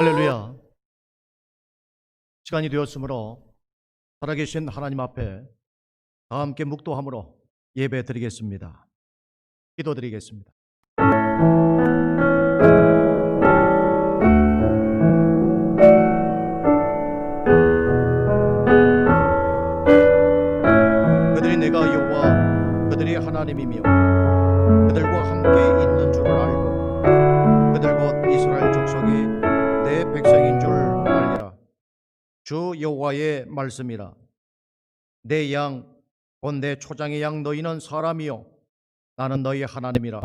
할렐루야. 시간이 되었으므로 살아계신 하나님 앞에 다 함께 묵도함으로 예배 드리겠습니다. 기도드리겠습니다. 그들이 내가 여호와 그들이 하나님이며 그들과 함께 있는 줄을 알고 그들 곧 이스라엘 족속이 내 백성인 줄 알리라. 주 여호와의 말씀이라. 내 양 곧 내 초장의 양 너희는 사람이요 나는 너희 하나님이라.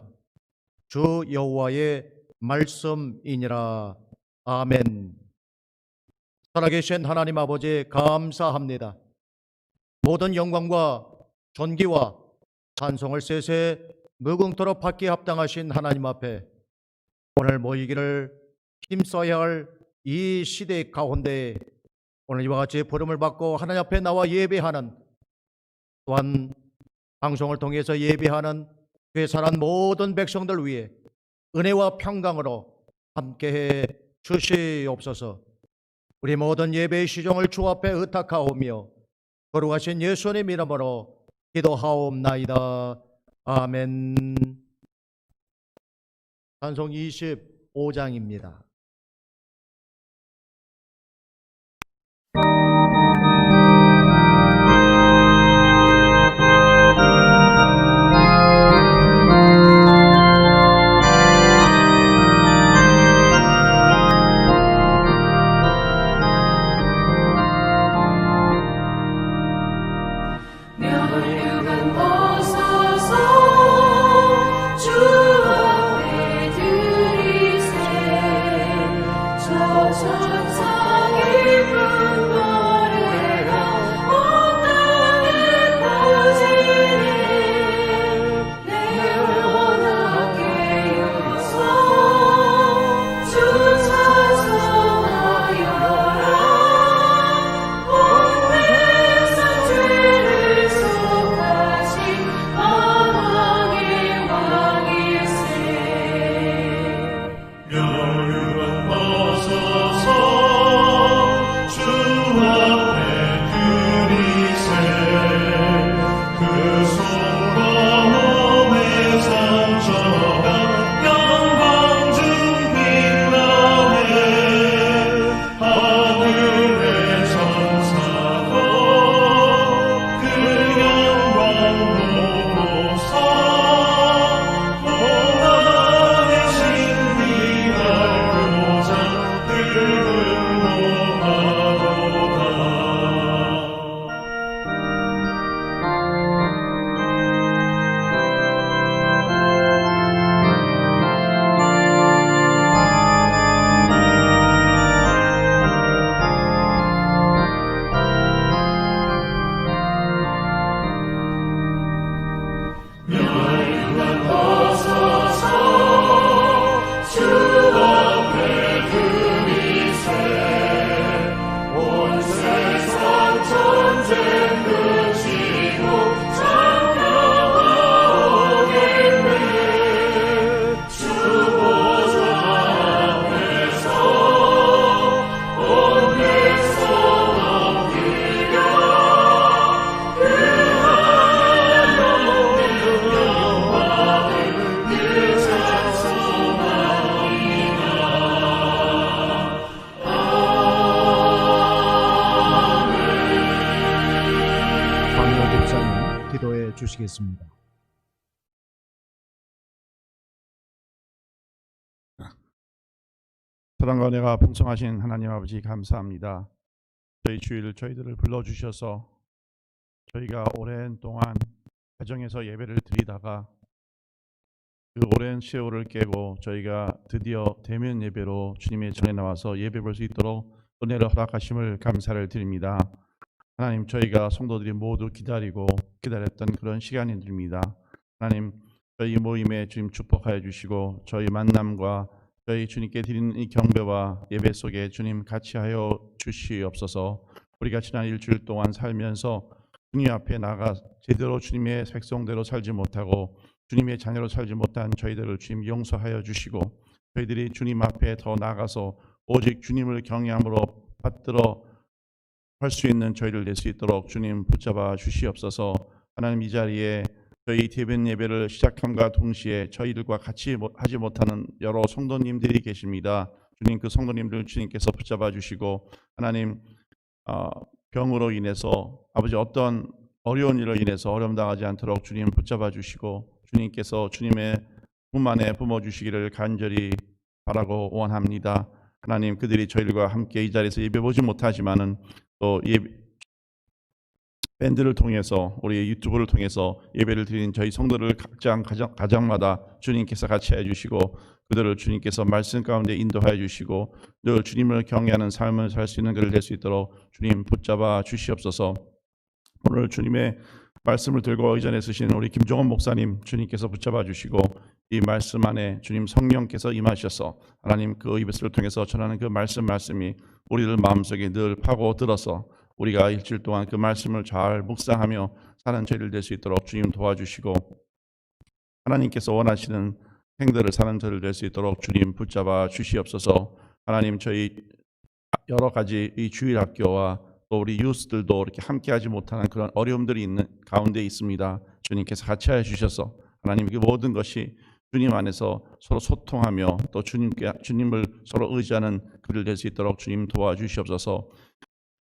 주 여호와의 말씀이니라. 아멘. 살아계신 하나님 아버지 감사합니다. 모든 영광과 존귀와 찬송을 세세 무궁토록 받기에 합당하신 하나님 앞에 오늘 모이기를 힘써야 할 이 시대 가운데 오늘 이와 같이 부름을 받고 하나님 앞에 나와 예배하는, 또한 방송을 통해서 예배하는 회사란 모든 백성들 위해 은혜와 평강으로 함께해 주시옵소서. 우리 모든 예배의 시종을 주 앞에 의탁하오며 거룩하신 예수님의 이름으로 기도하옵나이다. 아멘. 찬송 25장입니다. 기도해 주시겠습니다. 사랑과 은혜가 풍성하신 하나님 아버지 감사합니다. 저희 주일 저희들을 불러주셔서 저희가 오랜 동안 가정에서 예배를 드리다가 그 오랜 세월을 깨고 저희가 드디어 대면 예배로 주님의 전에 나와서 예배 볼 수 있도록 은혜를 허락하심을 감사를 드립니다. 하나님, 저희가 성도들이 모두 기다렸던 그런 시간입니다. 하나님, 저희 모임에 주님 축복하여 주시고 저희 만남과 저희 주님께 드리는 이 경배와 예배 속에 주님 같이 하여 주시옵소서. 우리가 지난 일주일 동안 살면서 주님 앞에 나가 제대로 주님의 백성대로 살지 못하고 주님의 자녀로 살지 못한 저희들을 주님 용서하여 주시고 저희들이 주님 앞에 더 나아가서 오직 주님을 경외함으로 받들어 할 수 있는 저희를 낼 수 있도록 주님 붙잡아 주시옵소서. 하나님, 이 자리에 저희 대변 예배를 시작함과 동시에 저희들과 같이 하지 못하는 여러 성도님들이 계십니다. 주님, 그 성도님들 주님께서 붙잡아 주시고, 하나님, 병으로 인해서 아버지 어떤 어려운 일로 인해서 어려움 당하지 않도록 주님 붙잡아 주시고, 주님께서 주님의 품 안에 품어 주시기를 간절히 바라고 원합니다. 하나님, 그들이 저희들과 함께 이 자리에서 예배 보지 못하지만은 또 밴드를 통해서, 우리 유튜브를 통해서 예배를 드린 저희 성도들 각장 가정마다 주님께서 같이 해주시고, 그들을 주님께서 말씀 가운데 인도하여 주시고, 늘 주님을 경외하는 삶을 살 수 있는 그를 될 수 있도록 주님 붙잡아 주시옵소서. 오늘 주님의 말씀을 들고 의전에 쓰신 우리 김종원 목사님 주님께서 붙잡아 주시고, 이 말씀 안에 주님 성령께서 임하셔서 하나님 그 입술을 통해서 전하는 그 말씀이 우리들 마음속에 늘 파고들어서 우리가 일주일 동안 그 말씀을 잘 묵상하며 사는 저희들 될 수 있도록 주님 도와주시고, 하나님께서 원하시는 행들을 사는 저희들 될 수 있도록 주님 붙잡아 주시옵소서. 하나님, 저희 여러 가지 이 주일학교와 또 우리 유스들도 이렇게 함께하지 못하는 그런 어려움들이 있는 가운데 있습니다. 주님께서 같이 해 주셔서 하나님, 그 모든 것이 주님 안에서 서로 소통하며 또 주님을 서로 의지하는 그들 될 수 있도록 주님 도와주시옵소서.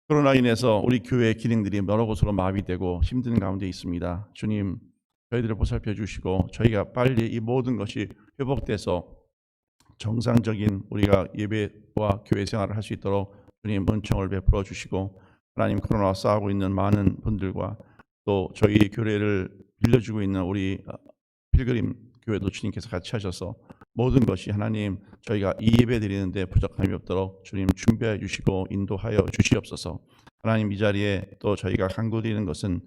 코로나 인해서 우리 교회의 기능들이 여러 곳으로 마비되고 힘든 가운데 있습니다. 주님, 저희들을 보살펴 주시고 저희가 빨리 이 모든 것이 회복돼서 정상적인 우리가 예배와 교회 생활을 할 수 있도록 주님 은총을 베풀어 주시고, 하나님, 코로나와 싸우고 있는 많은 분들과 또 저희 교회를 빌려주고 있는 우리 필그림 교회도 주님께서 같이 하셔서 모든 것이 하나님, 저희가 이 예배 드리는데 부족함이 없도록 주님 준비해 주시고 인도하여 주시옵소서. 하나님, 이 자리에 또 저희가 간구드리는 것은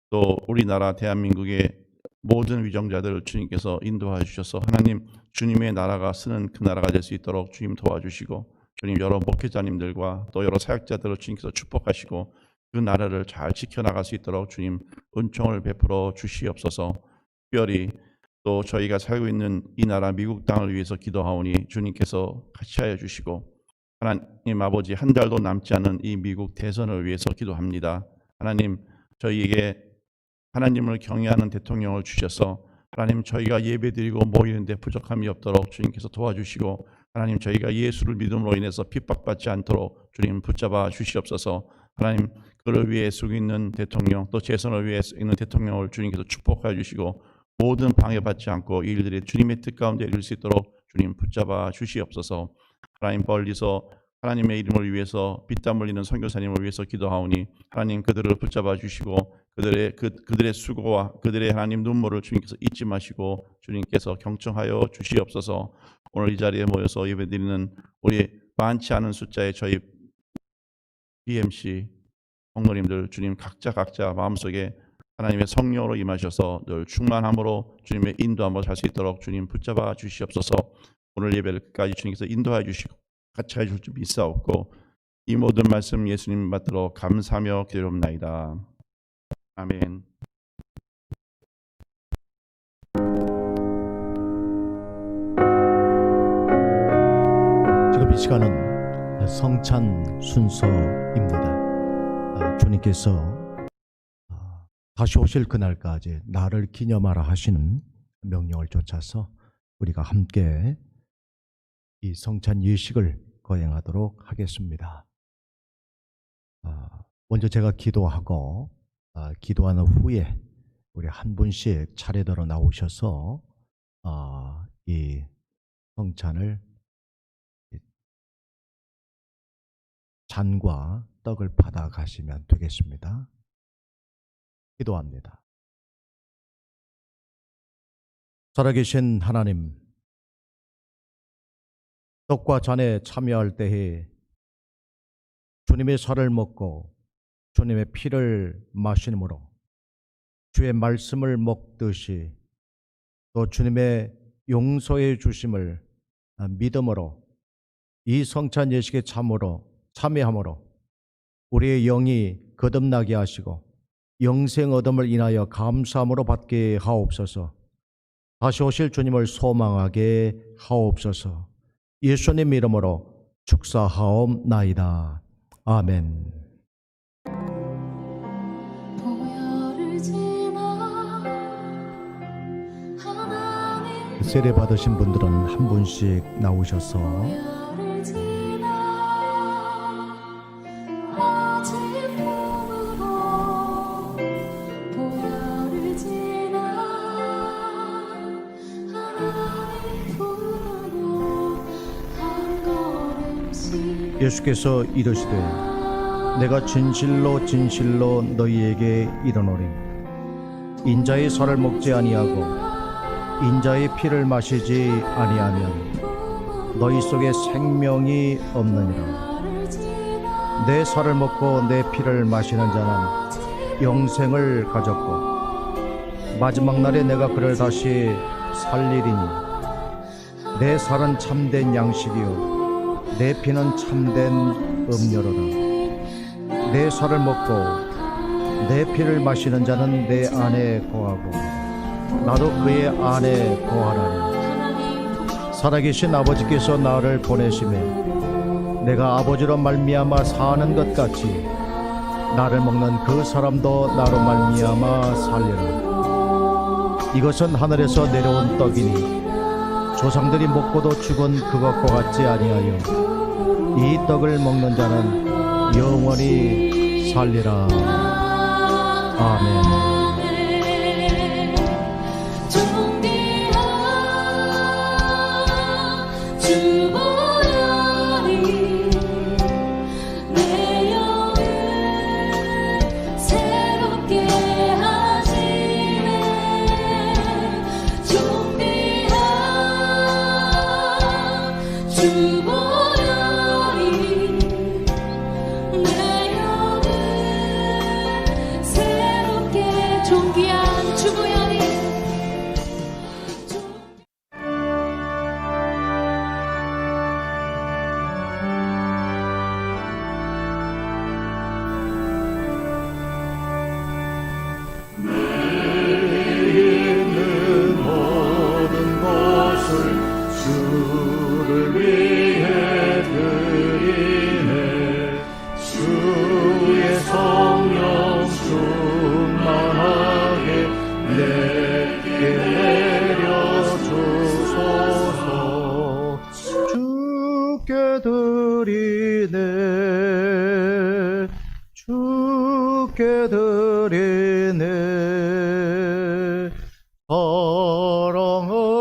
또 우리나라 대한민국의 모든 위정자들을 주님께서 인도하여 주셔서 하나님, 주님의 나라가 쓰는 그 나라가 될 수 있도록 주님 도와주시고, 주님 여러 목회자님들과 또 여러 사역자들을 주님께서 축복하시고 그 나라를 잘 지켜나갈 수 있도록 주님 은총을 베풀어 주시옵소서. 특별히 또 저희가 살고 있는 이 나라 미국 땅을 위해서 기도하오니 주님께서 같이 하여 주시고, 하나님 아버지, 한 달도 남지 않은 이 미국 대선을 위해서 기도합니다. 하나님, 저희에게 하나님을 경외하는 대통령을 주셔서 하나님, 저희가 예배드리고 모이는데 부족함이 없도록 주님께서 도와주시고, 하나님, 저희가 예수를 믿음으로 인해서 핍박받지 않도록 주님 붙잡아 주시옵소서. 하나님, 그를 위해 쓰고 있는 대통령, 또 재선을 위해 쓰고 있는 대통령을 주님께서 축복해 주시고, 모든 방해받지 않고 이 일들이 주님의 뜻 가운데 이룰 수 있도록 주님 붙잡아 주시옵소서. 하나님, 멀리서 하나님의 이름을 위해서 피땀 흘리는 선교사님을 위해서 기도하오니 하나님, 그들을 붙잡아 주시고 그들의 수고와 그들의 하나님 눈물을 주님께서 잊지 마시고 주님께서 경청하여 주시옵소서. 오늘 이 자리에 모여서 예배드리는 우리 많지 않은 숫자의 저희 BMC 성도님들 주님 각자 마음속에 하나님의 성령으로 임하셔서 늘 충만함으로 주님의 인도함으로 살 수 있도록 주님 붙잡아 주시옵소서. 오늘 예배를 끝까지 주님께서 인도해 주시고 같이 해줄 줄 믿사옵고, 이 모든 말씀 예수님 받들어 감사하며 기도합나이다. 아멘. 지금 이 시간은 성찬 순서입니다. 주님께서 다시 오실 그날까지 나를 기념하라 하시는 명령을 쫓아서 우리가 함께 이 성찬 예식을 거행하도록 하겠습니다. 먼저 제가 기도하고 기도하는 후에 우리 한 분씩 차례대로 나오셔서 이 성찬을 잔과 떡을 받아 가시면 되겠습니다. 기도합니다. 살아계신 하나님, 떡과 잔에 참여할 때에 주님의 살을 먹고 주님의 피를 마시므로 주의 말씀을 먹듯이 또 주님의 용서해 주심을 믿음으로 이 성찬 예식에 참여함으로 우리의 영이 거듭나게 하시고 영생 얻음을 인하여 감사함으로 받게 하옵소서. 다시 오실 주님을 소망하게 하옵소서. 예수님 이름으로 축사하옵나이다. 아멘. 보혈을 지나 하나님 세례 받으신 분들은 한 분씩 나오셔서 보혈을 지나 아직 품으로 보혈을 지나 하나님 품으로 한 걸음씩 예수께서 이르시되 내가 진실로 진실로 너희에게 이르노니 인자의 살을 먹지 아니하고 인자의 피를 마시지 아니하면 너희 속에 생명이 없느니라. 내 살을 먹고 내 피를 마시는 자는 영생을 가졌고 마지막 날에 내가 그를 다시 살리리니 내 살은 참된 양식이요 내 피는 참된 음료로다. 내 살을 먹고 내 피를 마시는 자는 내 안에 거하고 나도 그의 안에 거하라니. 살아계신 아버지께서 나를 보내심에 내가 아버지로 말미암아 사는 것 같이 나를 먹는 그 사람도 나로 말미암아 살리라. 이것은 하늘에서 내려온 떡이니 조상들이 먹고도 죽은 그것과 같지 아니하여 이 떡을 먹는 자는 영원히 살리라. 아멘. 주께 드리네 사랑하는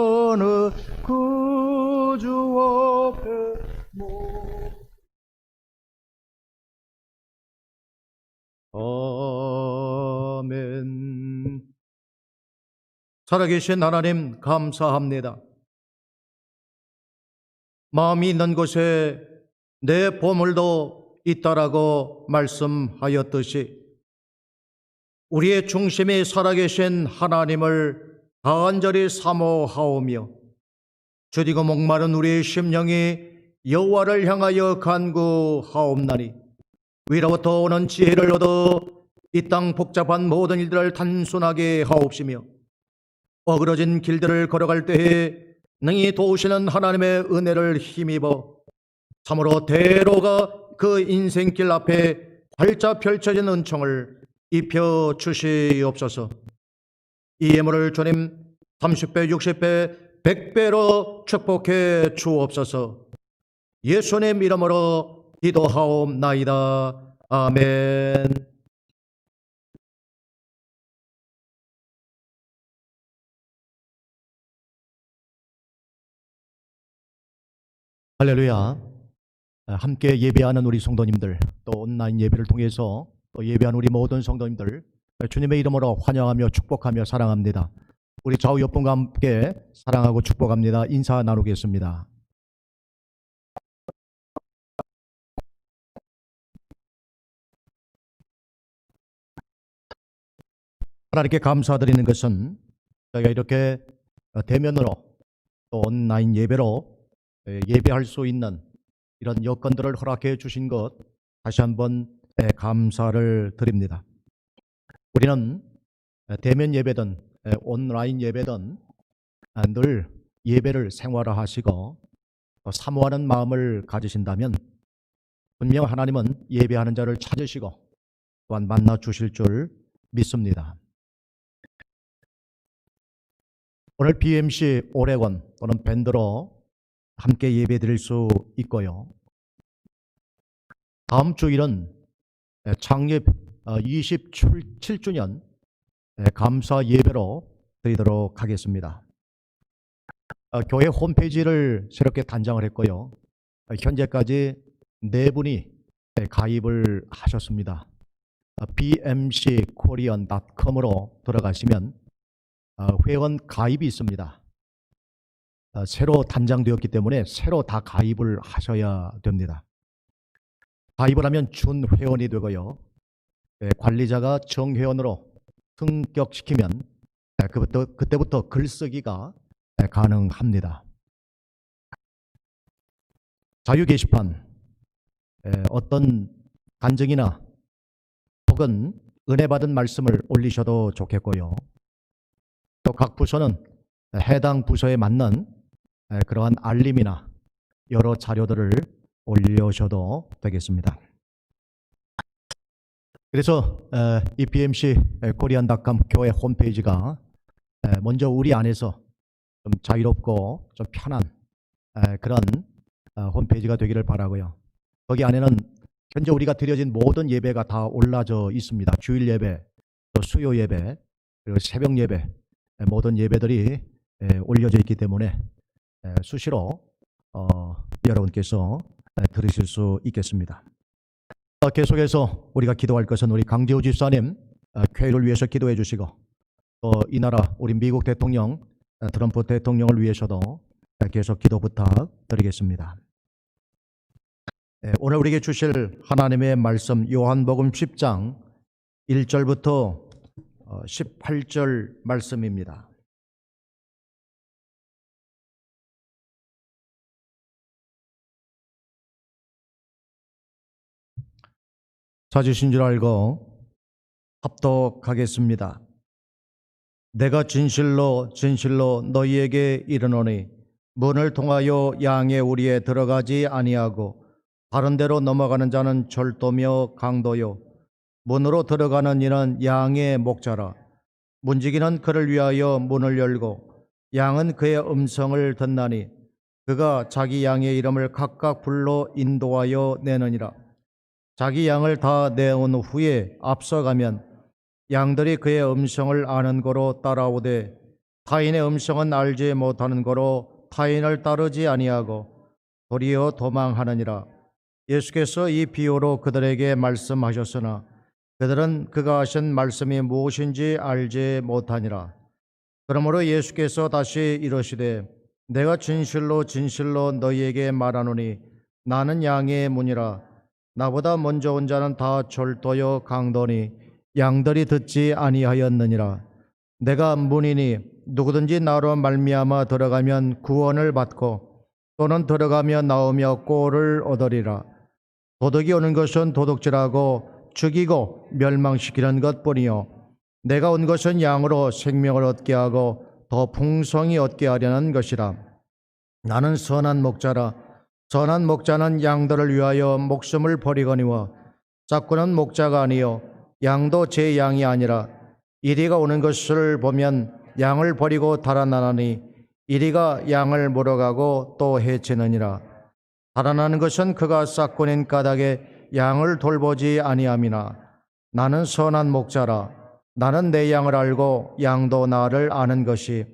구주 앞에 아멘. 살아계신 하나님 감사합니다. 마음이 있는 곳에 내 보물도 있다라고 말씀하였듯이 우리의 중심이 살아계신 하나님을 간절히 사모하오며 주디고 목마른 우리의 심령이 여호와를 향하여 간구하옵나니 위로부터 오는 지혜를 얻어 이 땅 복잡한 모든 일들을 단순하게 하옵시며 어그러진 길들을 걸어갈 때에 능히 도우시는 하나님의 은혜를 힘입어 참으로 대로가 그 인생길 앞에 활짝 펼쳐진 은총을 입혀 주시옵소서. 이 예물을 주님 30배, 60배, 100배로 축복해 주옵소서. 예수님 이름으로 기도하옵나이다. 아멘. 할렐루야. 함께 예배하는 우리 성도님들, 또 온라인 예배를 통해서 또 예배하는 우리 모든 성도님들 주님의 이름으로 환영하며 축복하며 사랑합니다. 우리 좌우 옆분과 함께 사랑하고 축복합니다. 인사 나누겠습니다. 하나님께 감사드리는 것은 저희가 이렇게 대면으로 또 온라인 예배로 예배할 수 있는 이런 여건들을 허락해 주신 것 다시 한번 감사를 드립니다. 우리는 대면 예배든 온라인 예배든 늘 예배를 생활화하시고 사모하는 마음을 가지신다면 분명 하나님은 예배하는 자를 찾으시고 또한 만나 주실 줄 믿습니다. 오늘 BMC 오레곤 또는 밴드로 함께 예배 드릴 수 있고요. 다음 주일은 창립 27주년 감사 예배로 드리도록 하겠습니다. 교회 홈페이지를 새롭게 단장을 했고요. 현재까지 4분이 가입을 하셨습니다. bmckorean.com으로 들어가시면 회원 가입이 있습니다. 새로 단장되었기 때문에 새로 다 가입을 하셔야 됩니다. 가입을 하면 준회원이 되고요. 관리자가 정회원으로 승격시키면 그때부터 글쓰기가 가능합니다. 자유 게시판 어떤 간증이나 혹은 은혜 받은 말씀을 올리셔도 좋겠고요. 또 각 부서는 해당 부서에 맞는 그러한 알림이나 여러 자료들을 올려셔도 되겠습니다. 그래서 이 BMC 코리안닷컴 교회 홈페이지가 먼저 우리 안에서 좀 자유롭고 좀 편한 그런 홈페이지가 되기를 바라고요. 거기 안에는 현재 우리가 드려진 모든 예배가 다 올라져 있습니다. 주일 예배, 또 수요 예배, 그리고 새벽 예배, 모든 예배들이 올려져 있기 때문에 수시로 여러분께서 들으실 수 있겠습니다. 계속해서 우리가 기도할 것은 우리 강재우 집사님 쾌유를 위해서 기도해 주시고 또 이 나라 우리 미국 대통령 트럼프 대통령을 위해서도 계속 기도 부탁드리겠습니다. 오늘 우리에게 주실 하나님의 말씀 요한복음 10장 1절부터 18절 말씀입니다. 찾으신 줄 알고 합독하겠습니다. 내가 진실로 진실로 너희에게 이르노니 문을 통하여 양의 우리에 들어가지 아니하고 다른 데로 넘어가는 자는 절도며 강도요 문으로 들어가는 이는 양의 목자라. 문지기는 그를 위하여 문을 열고 양은 그의 음성을 듣나니 그가 자기 양의 이름을 각각 불러 인도하여 내느니라. 자기 양을 다 내온 후에 앞서가면 양들이 그의 음성을 아는 거로 따라오되 타인의 음성은 알지 못하는 거로 타인을 따르지 아니하고 도리어 도망하느니라. 예수께서 이 비유로 그들에게 말씀하셨으나 그들은 그가 하신 말씀이 무엇인지 알지 못하니라. 그러므로 예수께서 다시 이르시되 내가 진실로 진실로 너희에게 말하노니 나는 양의 문이라. 나보다 먼저 온 자는 다 절도요 강도니 양들이 듣지 아니하였느니라. 내가 문이니 누구든지 나로 말미암아 들어가면 구원을 받고 또는 들어가며 나오며 꼴을 얻으리라. 도둑이 오는 것은 도둑질하고 죽이고 멸망시키는 것뿐이요 내가 온 것은 양으로 생명을 얻게 하고 더 풍성히 얻게 하려는 것이라. 나는 선한 목자라. 선한 목자는 양들을 위하여 목숨을 버리거니와 짝구는 목자가 아니요 양도 제 양이 아니라. 이리가 오는 것을 보면 양을 버리고 달아나나니 이리가 양을 물어가고 또 해치느니라. 달아나는 것은 그가 싹군인 까닭에 양을 돌보지 아니함이나. 나는 선한 목자라. 나는 내 양을 알고 양도 나를 아는 것이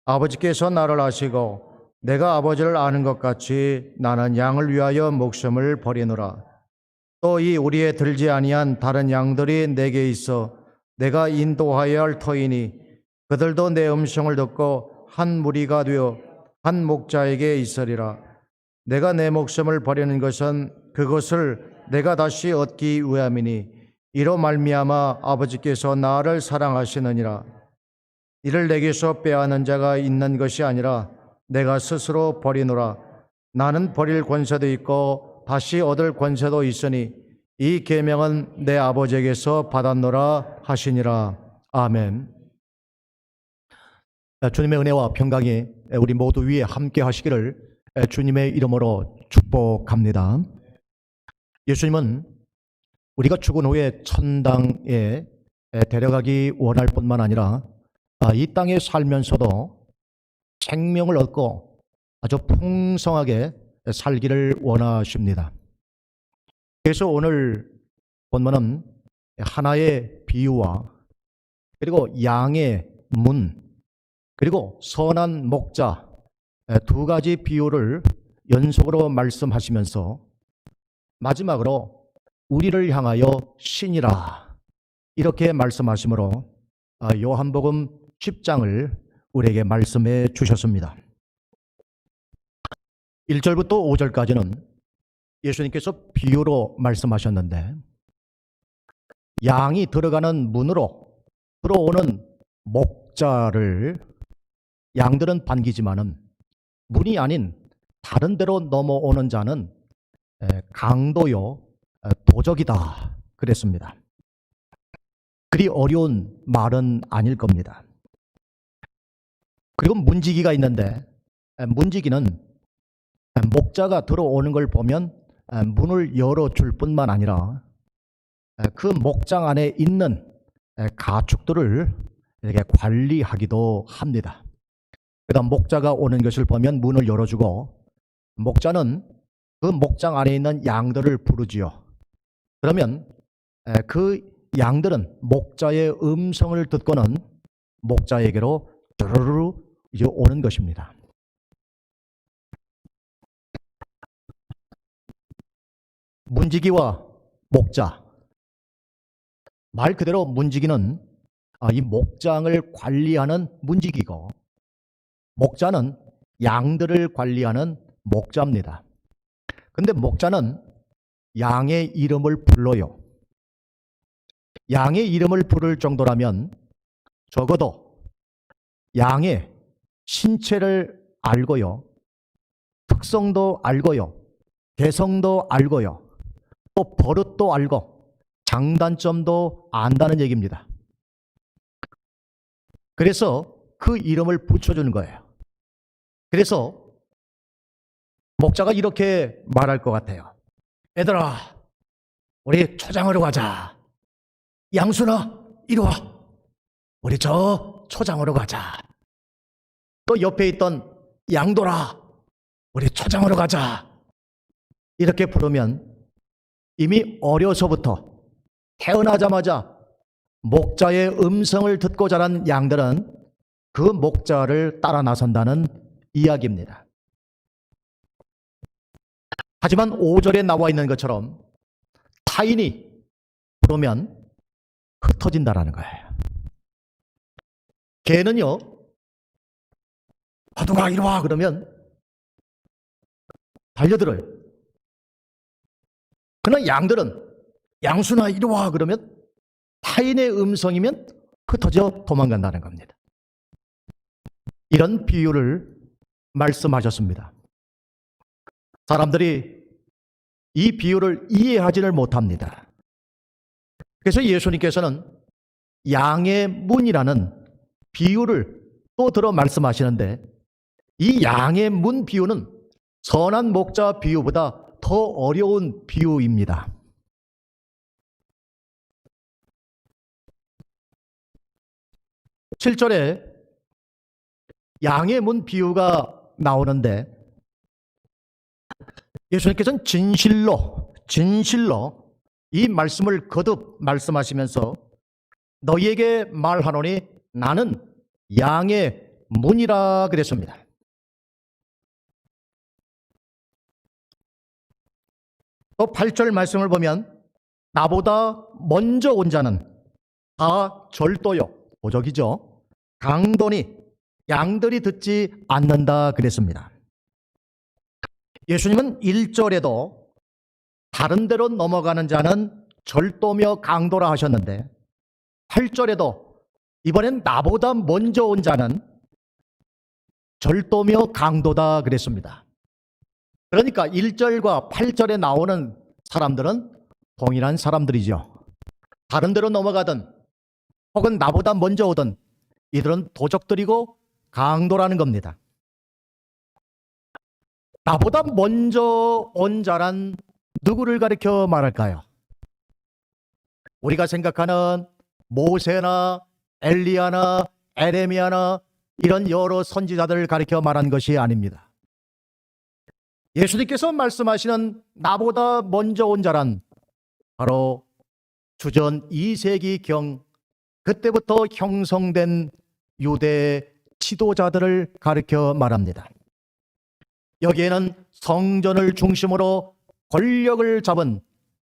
아버지께서 나를 아시고 내가 아버지를 아는 것 같이 나는 양을 위하여 목숨을 버리노라. 또 이 우리에 들지 아니한 다른 양들이 내게 있어 내가 인도하여야 할 터이니 그들도 내 음성을 듣고 한 무리가 되어 한 목자에게 있으리라. 내가 내 목숨을 버리는 것은 그것을 내가 다시 얻기 위함이니 이로 말미암아 아버지께서 나를 사랑하시느니라. 이를 내게서 빼앗는 자가 있는 것이 아니라 내가 스스로 버리노라. 나는 버릴 권세도 있고 다시 얻을 권세도 있으니 이 계명은 내 아버지에게서 받았노라 하시니라. 아멘. 주님의 은혜와 평강이 우리 모두 위에 함께 하시기를 주님의 이름으로 축복합니다. 예수님은 우리가 죽은 후에 천당에 데려가기 원할 뿐만 아니라 이 땅에 살면서도 생명을 얻고 아주 풍성하게 살기를 원하십니다. 그래서 오늘 본문은 하나의 비유와 그리고 양의 문 그리고 선한 목자 두 가지 비유를 연속으로 말씀하시면서 마지막으로 우리를 향하여 신이라 이렇게 말씀하시므로 요한복음 10장을 우리에게 말씀해 주셨습니다. 1절부터 5절까지는 예수님께서 비유로 말씀하셨는데 양이 들어가는 문으로 들어오는 목자를 양들은 반기지만은 문이 아닌 다른 데로 넘어오는 자는 강도요 도적이다 그랬습니다. 그리 어려운 말은 아닐 겁니다. 그리고 문지기가 있는데 문지기는 목자가 들어오는 걸 보면 문을 열어줄 뿐만 아니라 그 목장 안에 있는 가축들을 이렇게 관리하기도 합니다. 그다음 목자가 오는 것을 보면 문을 열어주고 목자는 그 목장 안에 있는 양들을 부르지요. 그러면 그 양들은 목자의 음성을 듣고는 목자에게로 쭈르르 이제 오는 것입니다. 문지기와 목자, 말 그대로 문지기는 이 목장을 관리하는 문지기고 목자는 양들을 관리하는 목자입니다. 근데 목자는 양의 이름을 불러요. 양의 이름을 부를 정도라면 적어도 양의 신체를 알고요. 특성도 알고요. 개성도 알고요. 또 버릇도 알고 장단점도 안다는 얘기입니다. 그래서 그 이름을 붙여주는 거예요. 그래서 목자가 이렇게 말할 것 같아요. 얘들아, 우리 초장으로 가자. 양순아, 이리 와. 우리 저 초장으로 가자. 또 옆에 있던 양돌아, 우리 초장으로 가자. 이렇게 부르면 이미 어려서부터 태어나자마자 목자의 음성을 듣고 자란 양들은 그 목자를 따라 나선다는 이야기입니다. 하지만 5절에 나와 있는 것처럼 타인이 부르면 흩어진다라는 거예요. 개는요, 화두가 이리 와 그러면 달려들어요. 그러나 양들은 양순아 이리 와 그러면 타인의 음성이면 흩어져 도망간다는 겁니다. 이런 비유를 말씀하셨습니다. 사람들이 이 비유를 이해하지를 못합니다. 그래서 예수님께서는 양의 문이라는 비유를 또 들어 말씀하시는데 이 양의 문 비유는 선한 목자 비유보다 더 어려운 비유입니다. 7절에 양의 문 비유가 나오는데 예수님께서는 진실로 이 말씀을 거듭 말씀하시면서 너희에게 말하노니 나는 양의 문이라 그랬습니다. 또 8절 말씀을 보면 나보다 먼저 온 자는 다 절도요, 도적이죠. 강도니 양들이 듣지 않는다 그랬습니다. 예수님은 1절에도 다른 데로 넘어가는 자는 절도며 강도라 하셨는데 8절에도 이번엔 나보다 먼저 온 자는 절도며 강도다 그랬습니다. 그러니까 1절과 8절에 나오는 사람들은 동일한 사람들이죠. 다른 데로 넘어가든 혹은 나보다 먼저 오든 이들은 도적들이고 강도라는 겁니다. 나보다 먼저 온 자란 누구를 가리켜 말할까요? 우리가 생각하는 모세나 엘리야나 에레미야나 이런 여러 선지자들을 가리켜 말한 것이 아닙니다. 예수님께서 말씀하시는 나보다 먼저 온 자란 바로 주전 2세기경 그때부터 형성된 유대 지도자들을 가리켜 말합니다. 여기에는 성전을 중심으로 권력을 잡은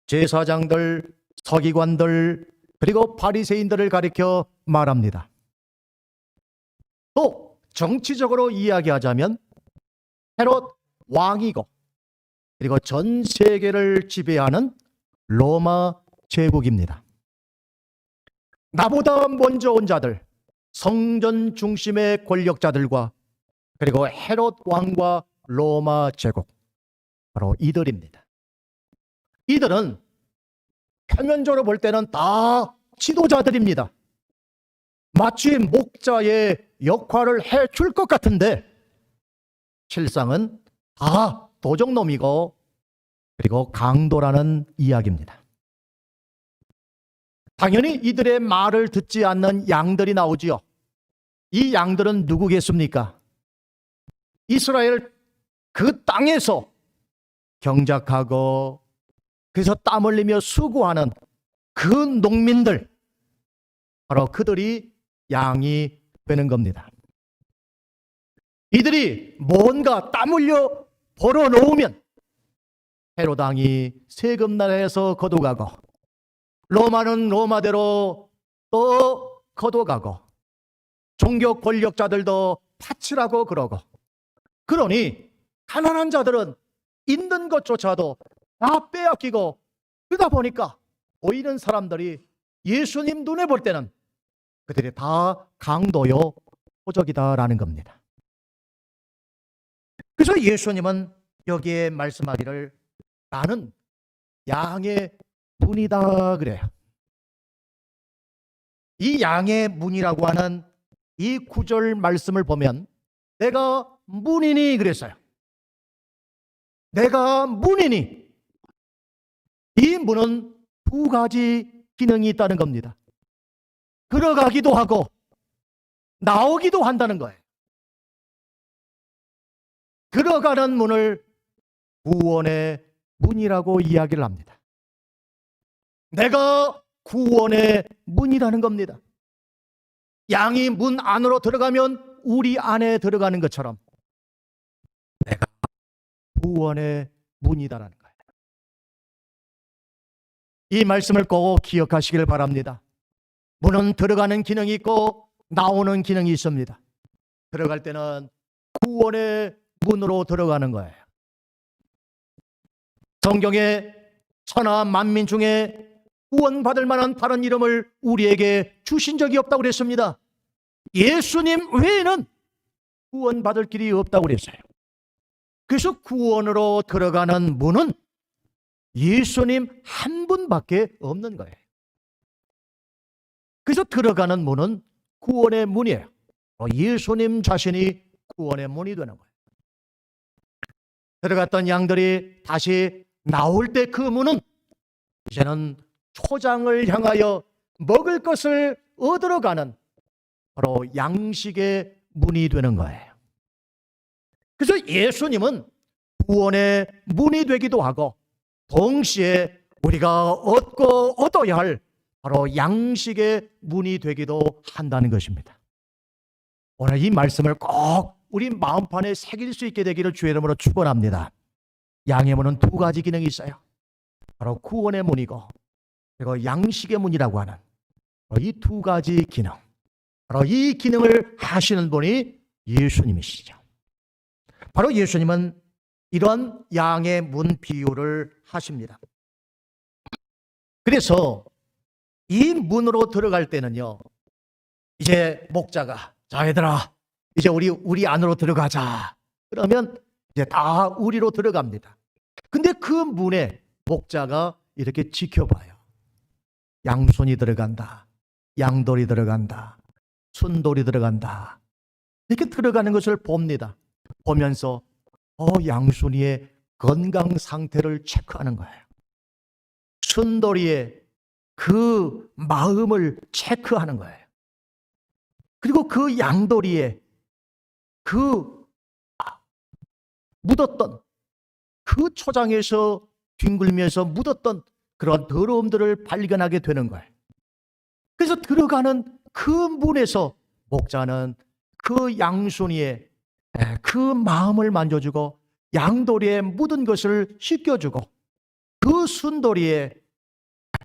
제사장들, 서기관들, 그리고 바리새인들을 가리켜 말합니다. 또 정치적으로 이야기하자면 헤롯 왕이고 그리고 전 세계를 지배하는 로마 제국입니다. 나보다 먼저 온 자들, 성전 중심의 권력자들과 그리고 헤롯 왕과 로마 제국, 바로 이들입니다. 이들은 표면적으로 볼 때는 다 지도자들입니다. 마치 목자의 역할을 해줄 것 같은데 실상은 다 도적놈이고 그리고 강도라는 이야기입니다. 당연히 이들의 말을 듣지 않는 양들이 나오지요. 이 양들은 누구겠습니까? 이스라엘 그 땅에서 경작하고 그래서 땀 흘리며 수고하는 그 농민들, 바로 그들이 양이 되는 겁니다. 이들이 뭔가 땀 흘려 벌어놓으면 헤롯 왕이 세금 나라에서 거둬가고 로마는 로마대로 또 거둬가고 종교 권력자들도 파치라고 그러고, 그러니 가난한 자들은 있는 것조차도 다 빼앗기고, 그러다 보니까 보이는 사람들이 예수님 눈에 볼 때는 그들이 다 강도요 호적이다라는 겁니다. 그래서 예수님은 여기에 말씀하기를 나는 양의 문이다 그래요. 이 양의 문이라고 하는 이 구절 말씀을 보면 내가 문이니 그랬어요. 내가 문이니, 이 문은 두 가지 기능이 있다는 겁니다. 들어가기도 하고 나오기도 한다는 거예요. 들어가는 문을 구원의 문이라고 이야기를 합니다. 내가 구원의 문이라는 겁니다. 양이 문 안으로 들어가면 우리 안에 들어가는 것처럼 내가 구원의 문이다라는 거예요. 이 말씀을 꼭 기억하시길 바랍니다. 문은 들어가는 기능이 있고 나오는 기능이 있습니다. 들어갈 때는 구원의 문으로 들어가는 거예요. 성경에 천하 만민 중에 구원받을 만한 다른 이름을 우리에게 주신 적이 없다고 그랬습니다. 예수님 외에는 구원받을 길이 없다고 그랬어요. 그래서 구원으로 들어가는 문은 예수님 한 분밖에 없는 거예요. 그래서 들어가는 문은 구원의 문이에요. 예수님 자신이 구원의 문이 되는 거예요. 들어갔던 양들이 다시 나올 때 그 문은 이제는 초장을 향하여 먹을 것을 얻으러 가는 바로 양식의 문이 되는 거예요. 그래서 예수님은 구원의 문이 되기도 하고 동시에 우리가 얻고 얻어야 할 바로 양식의 문이 되기도 한다는 것입니다. 오늘 이 말씀을 꼭 우리 마음판에 새길 수 있게 되기를 주의 이름으로 축원합니다. 양의 문은 두 가지 기능이 있어요. 바로 구원의 문이고 그리고 양식의 문이라고 하는 이 두 가지 기능, 바로 이 기능을 하시는 분이 예수님이시죠. 바로 예수님은 이런 양의 문 비유를 하십니다. 그래서 이 문으로 들어갈 때는요, 이제 목자가 자 얘들아 이제 우리 안으로 들어가자 그러면 이제 다 우리로 들어갑니다. 근데 그 문에 목자가 이렇게 지켜봐요. 양손이 들어간다, 양돌이 들어간다, 순돌이 들어간다, 이렇게 들어가는 것을 봅니다. 보면서 양순이의 건강 상태를 체크하는 거예요. 순돌이의 그 마음을 체크하는 거예요. 그리고 그 양돌이의 그 묻었던 그 초장에서 뒹굴면서 묻었던 그런 더러움들을 발견하게 되는 거예요. 그래서 들어가는 그 문에서 목자는 그 양순이의 그 마음을 만져주고 양돌이의 묻은 것을 씻겨주고 그 순돌이의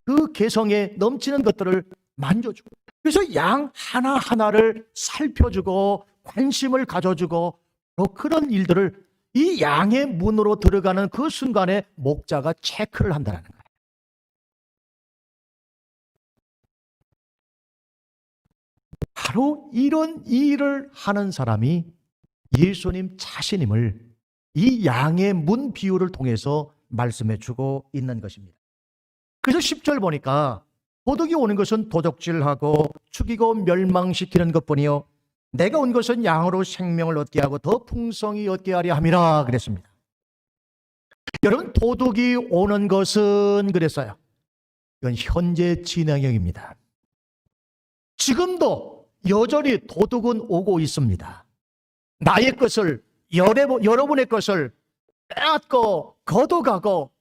그 개성에 넘치는 것들을 만져주고, 그래서 양 하나하나를 살펴주고 관심을 가져주고, 그런 일들을 이 양의 문으로 들어가는 그 순간에 목자가 체크를 한다는 거예요. 바로 이런 일을 하는 사람이 예수님 자신임을 이 양의 문 비유를 통해서 말씀해 주고 있는 것입니다. 그래서 10절 보니까 도둑이 오는 것은 도적질하고 죽이고 멸망시키는 것뿐이요 내가 온 것은 양으로 생명을 얻게 하고 더 풍성히 얻게 하려 함이라 그랬습니다. 여러분, 도둑이 오는 것은 그랬어요. 이건 현재 진행형입니다. 지금도 여전히 도둑은 오고 있습니다. 나의 것을, 여러분의 것을 빼앗고 걷어가고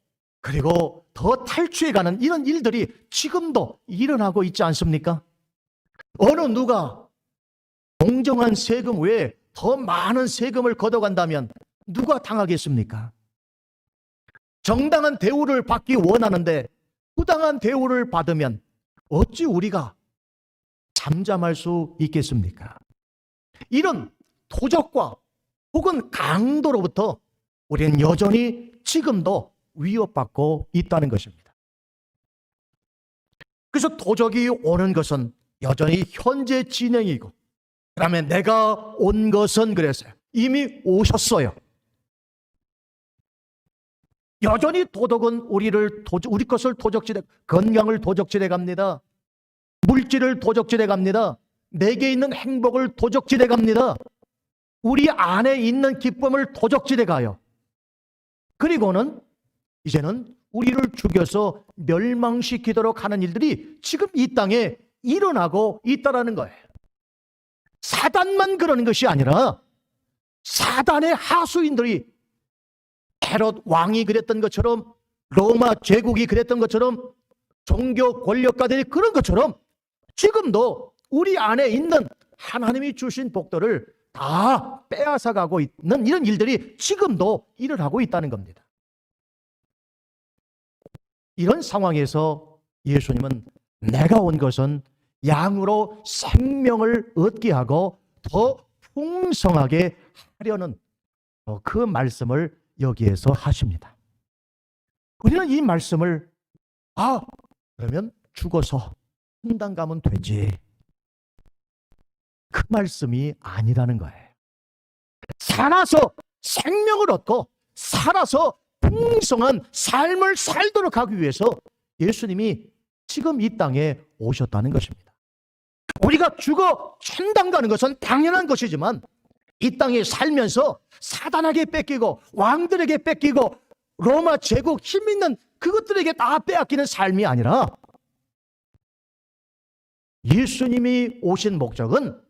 그리고 더 탈취해가는 이런 일들이 지금도 일어나고 있지 않습니까? 어느 누가 공정한 세금 외에 더 많은 세금을 걷어간다면 누가 당하겠습니까? 정당한 대우를 받기 원하는데 부당한 대우를 받으면 어찌 우리가 잠잠할 수 있겠습니까? 이런 도적과 혹은 강도로부터 우리는 여전히 지금도 위협받고 있다는 것입니다. 그래서 도적이 오는 것은 여전히 현재 진행이고, 그다음에 내가 온 것은 그랬어요. 이미 오셨어요. 여전히 도덕은 우리 것을 도적질해, 건강을 도적질해 갑니다. 물질을 도적질해 갑니다. 내게 있는 행복을 도적질해 갑니다. 우리 안에 있는 기쁨을 도적질해 가요. 그리고는 이제는 우리를 죽여서 멸망시키도록 하는 일들이 지금 이 땅에 일어나고 있다는 거예요. 사단만 그러는 것이 아니라 사단의 하수인들이 헤롯 왕이 그랬던 것처럼, 로마 제국이 그랬던 것처럼, 종교 권력가들이 그런 것처럼 지금도 우리 안에 있는 하나님이 주신 복들을 다 빼앗아가고 있는 이런 일들이 지금도 일어나고 있다는 겁니다. 이런 상황에서 예수님은 내가 온 것은 양으로 생명을 얻게 하고 더 풍성하게 하려는 그 말씀을 여기에서 하십니다. 우리는 이 말씀을 그러면 죽어서 천당 가면 되지, 그 말씀이 아니라는 거예요. 살아서 생명을 얻고 살아서 풍성한 삶을 살도록 하기 위해서 예수님이 지금 이 땅에 오셨다는 것입니다. 우리가 죽어 천당 가는 것은 당연한 것이지만 이 땅에 살면서 사단에게 뺏기고 왕들에게 뺏기고 로마 제국 힘 있는 그것들에게 다 빼앗기는 삶이 아니라, 예수님이 오신 목적은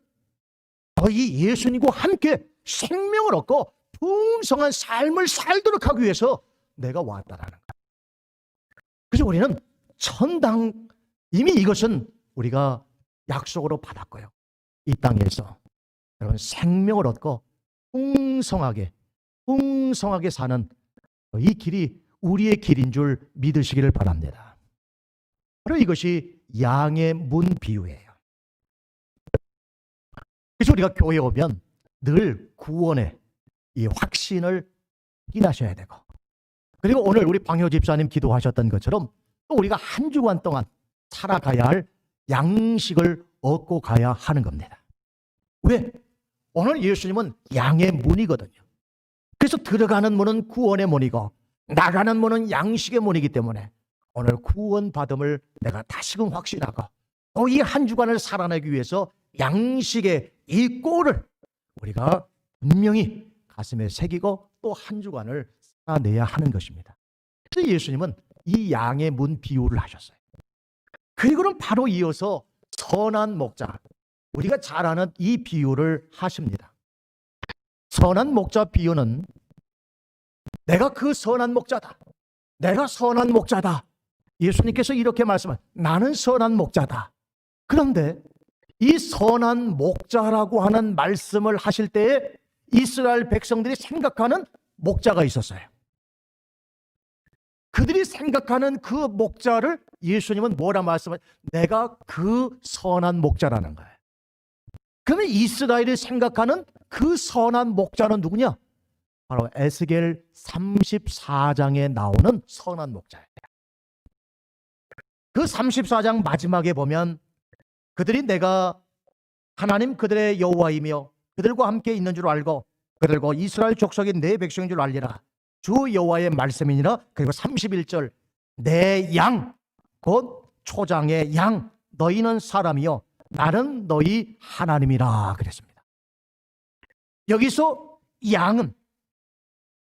이 예수님과 함께 생명을 얻고 풍성한 삶을 살도록 하기 위해서 내가 왔다라는 거예요. 그래서 우리는 천당, 이미 이것은 우리가 약속으로 받았고요. 이 땅에서 여러분 생명을 얻고 풍성하게 사는 이 길이 우리의 길인 줄 믿으시기를 바랍니다. 바로 이것이 양의 문 비유예요. 그래서 우리가 교회에 오면 늘 구원의 이 확신을 확인하셔야 되고, 그리고 오늘 우리 방효 집사님 기도하셨던 것처럼 또 우리가 한 주간 동안 살아가야 할 양식을 얻고 가야 하는 겁니다. 왜? 오늘 예수님은 양의 문이거든요. 그래서 들어가는 문은 구원의 문이고 나가는 문은 양식의 문이기 때문에 오늘 구원받음을 내가 다시금 확신하고 또 이 한 주간을 살아내기 위해서 양식의 이 꼴을 우리가 분명히 가슴에 새기고 또 한 주간을 살아내야 하는 것입니다. 그래서 예수님은 이 양의 문 비유를 하셨어요. 그리고는 바로 이어서 선한 목자, 우리가 잘 아는 이 비유를 하십니다. 선한 목자 비유는 내가 그 선한 목자다, 내가 선한 목자다, 예수님께서 이렇게 말씀하신 나는 선한 목자다. 그런데 이 선한 목자라고 하는 말씀을 하실 때에 이스라엘 백성들이 생각하는 목자가 있었어요. 그들이 생각하는 그 목자를 예수님은 뭐라 말씀하세요? 내가 그 선한 목자라는 거예요. 그러면 이스라엘이 생각하는 그 선한 목자는 누구냐? 바로 에스겔 34장에 나오는 선한 목자예요. 그 34장 마지막에 보면 그들이 내가 하나님 그들의 여호와이며 그들과 함께 있는 줄 알고 그들과 이스라엘 족속인 내 백성인 줄 알리라. 주 여호와의 말씀이니라. 그리고 31절 내 양 곧 초장의 양 너희는 사람이요 나는 너희 하나님이라 그랬습니다. 여기서 양은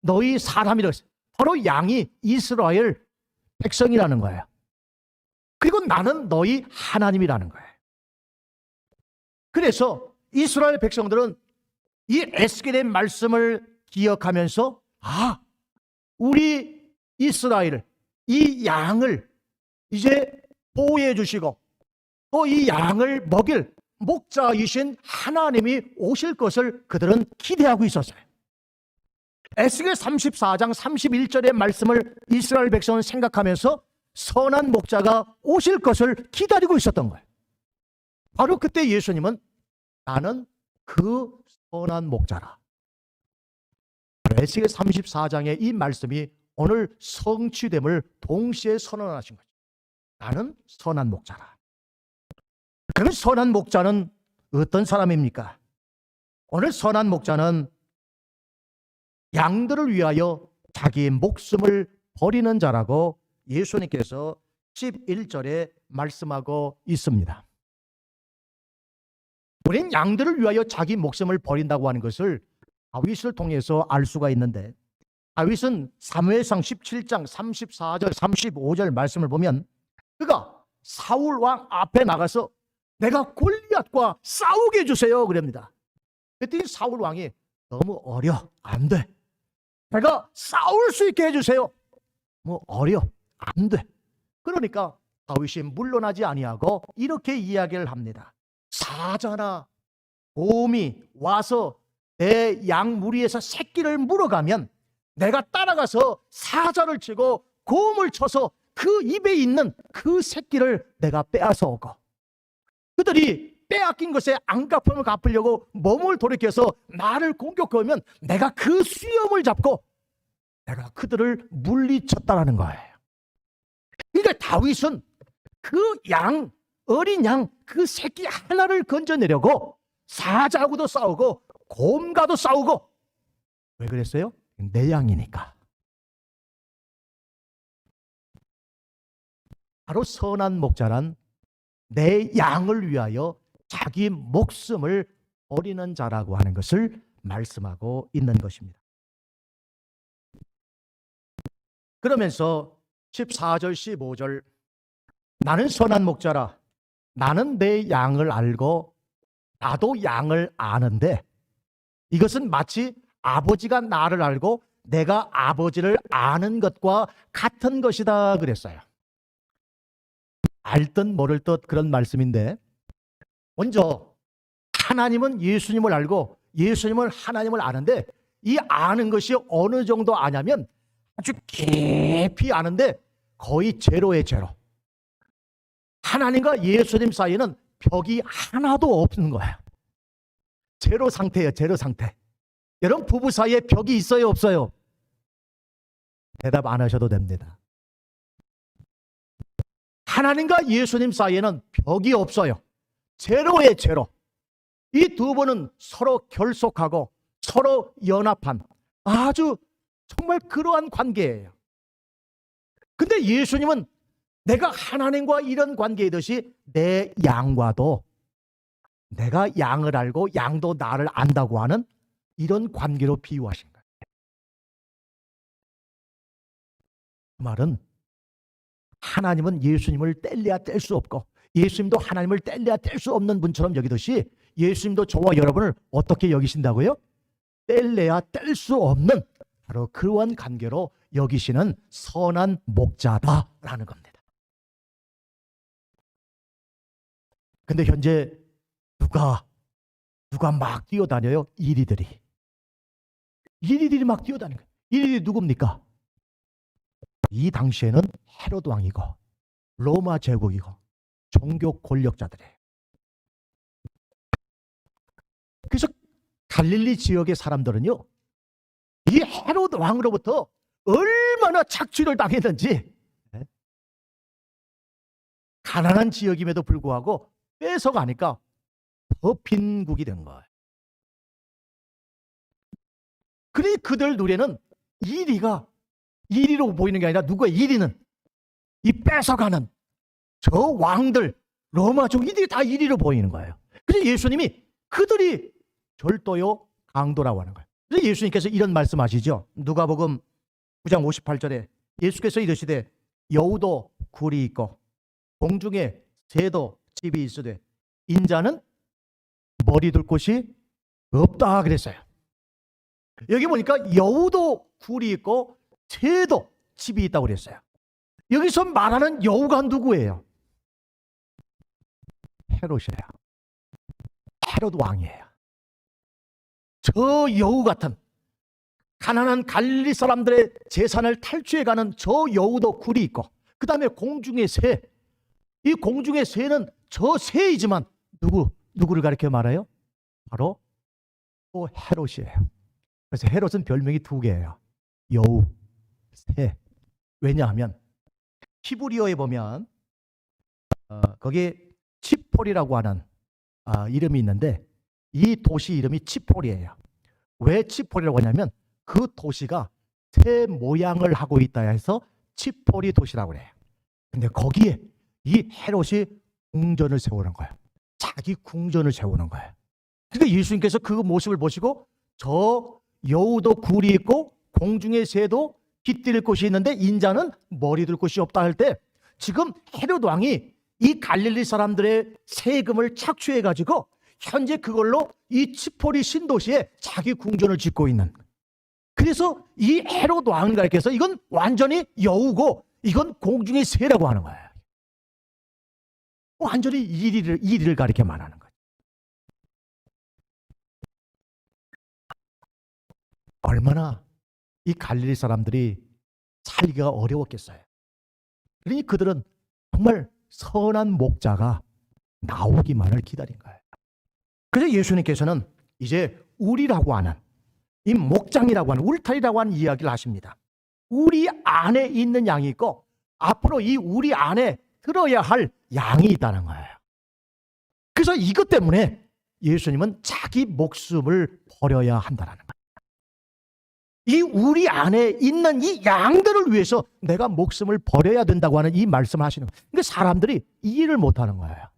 너희 사람이라 했어요. 바로 양이 이스라엘 백성이라는 거예요. 그리고 나는 너희 하나님이라는 거예요. 그래서 이스라엘 백성들은 이 에스겔의 말씀을 기억하면서 우리 이스라엘 이 양을 이제 보호해 주시고 또 이 양을 먹일 목자이신 하나님이 오실 것을 그들은 기대하고 있었어요. 에스겔 34장 31절의 말씀을 이스라엘 백성은 생각하면서 선한 목자가 오실 것을 기다리고 있었던 거예요. 바로 그때 예수님은 나는 그 선한 목자라. 에스겔 34장의 이 말씀이 오늘 성취됨을 동시에 선언하신 거죠. 나는 선한 목자라. 그러면 선한 목자는 어떤 사람입니까? 오늘 선한 목자는 양들을 위하여 자기 목숨을 버리는 자라고 예수님께서 11절에 말씀하고 있습니다. 우리는 양들을 위하여 자기 목숨을 버린다고 하는 것을 다윗을 통해서 알 수가 있는데 다윗은 사무엘상 17장 34절 35절 말씀을 보면 그가 사울 왕 앞에 나가서 내가 골리앗과 싸우게 해주세요 그럽니다. 그랬더니 사울 왕이 너무 어려 안 돼. 내가 싸울 수 있게 해주세요. 어려 안 돼. 그러니까 다윗이 물러나지 아니하고 이렇게 이야기를 합니다. 사자나 곰이 와서 내 양 무리에서 새끼를 물어가면 내가 따라가서 사자를 치고 곰을 쳐서 그 입에 있는 그 새끼를 내가 빼앗아 오고 그들이 빼앗긴 것에 안갚음을 갚으려고 몸을 돌이켜서 나를 공격하면 내가 그 수염을 잡고 내가 그들을 물리쳤다라는 거예요. 그러니까 다윗은 그 양, 어린 양, 그 새끼 하나를 건져내려고 사자하고도 싸우고 곰과도 싸우고. 왜 그랬어요? 내 양이니까. 바로 선한 목자란 내 양을 위하여 자기 목숨을 버리는 자라고 하는 것을 말씀하고 있는 것입니다. 그러면서 14절 15절 나는 선한 목자라 나는 내 양을 알고 나도 양을 아는데 이것은 마치 아버지가 나를 알고 내가 아버지를 아는 것과 같은 것이다 그랬어요. 알듯 모를 듯 그런 말씀인데 먼저 하나님은 예수님을 알고 예수님은 하나님을 아는데 이 아는 것이 어느 정도 아냐면 아주 깊이 아는데 거의 제로의 제로. 하나님과 예수님 사이에는 벽이 하나도 없는 거예요. 제로 상태예요. 제로 상태. 여러분 부부 사이에 벽이 있어요 없어요? 대답 안 하셔도 됩니다. 하나님과 예수님 사이에는 벽이 없어요. 제로의 제로. 이 두 분은 서로 결속하고 서로 연합한 아주 정말 그러한 관계예요. 근데 예수님은 내가 하나님과 이런 관계이듯이 내 양과도 내가 양을 알고 양도 나를 안다고 하는 이런 관계로 비유하신 거예요. 그 말은 하나님은 예수님을 뗄래야 뗄 수 없고 예수님도 하나님을 뗄래야 뗄 수 없는 분처럼 여기듯이 예수님도 저와 여러분을 어떻게 여기신다고요? 뗄래야 뗄 수 없는 바로 그러한 관계로 여기시는 선한 목자다라는 겁니다. 근데 현재 누가 막 뛰어다녀요? 이리들이 막 뛰어다니는 거예요. 이리들이 누굽니까? 이 당시에는 헤로드 왕이고 로마 제국이고 종교 권력자들이에요. 그래서 갈릴리 지역의 사람들은요, 이 헤로드 왕으로부터 얼마나 착취를 당했는지, 가난한 지역임에도 불구하고 뺏어가니까 더 빈국이 된 거예요. 그러니 그들 눈에는 이리로 보이는 게 아니라 누가 이리는 이 뺏어가는 저 왕들, 로마족 이들이 다 이리로 보이는 거예요. 그래서 예수님이 그들이 절도요 강도라고 하는 거예요. 그래서 예수님께서 이런 말씀하시죠. 누가복음 9장 58절에 예수께서 이르시되 여우도 굴이 있고 공중에 새도 집이 있으되 인자는 머리 둘 곳이 없다 그랬어요. 여기 보니까 여우도 굴이 있고 새도 집이 있다고 그랬어요. 여기서 말하는 여우가 누구예요? 헤롯이에요. 헤롯 왕이에요. 저 여우 같은 가난한 갈릴리 사람들의 재산을 탈취해가는 저 여우도 굴이 있고, 그 다음에 공중의 새, 이 공중의 새는 저 새이지만 누구를 가리켜 말해요? 바로 또 헤롯이에요. 그래서 헤롯은 별명이 두 개예요. 여우, 새. 왜냐하면 히브리어에 보면 거기에 치폴이라고 하는 이름이 있는데 이 도시 이름이 치폴이에요. 왜 치폴이라고 하냐면 그 도시가 새 모양을 하고 있다 해서 치폴이 도시라고 그래요. 근데 거기에 이 헤롯이 궁전을 세우는 거예요. 자기 궁전을 세우는 거예요. 그러니까 예수님께서 그 모습을 보시고 저 여우도 굴이 있고 공중의 새도 깃들 곳이 있는데 인자는 머리 둘 곳이 없다 할 때 지금 헤롯 왕이 이 갈릴리 사람들의 세금을 착취해 가지고 현재 그걸로 이 치폴이 신도시에 자기 궁전을 짓고 있는, 그래서 이 헤롯 왕을 가리켜서 이건 완전히 여우고 이건 공중의 새라고 하는 거예요. 완전히 이리를 가리켜 말하는 거예요. 얼마나 이 갈릴리 사람들이 살기가 어려웠겠어요. 그러니 그들은 정말 선한 목자가 나오기만을 기다린 거예요. 그래서 예수님께서는 이제 우리라고 하는 이 목장이라고 하는 울타리라고 하는 이야기를 하십니다. 우리 안에 있는 양이 있고 앞으로 이 우리 안에 들어야 할 양이 있다는 거예요. 그래서 이것 때문에 예수님은 자기 목숨을 버려야 한다는 거예요. 이 우리 안에 있는 이 양들을 위해서 내가 목숨을 버려야 된다고 하는 이 말씀을 하시는 거예요. 그러니까 사람들이 이해를 못하는 거예요.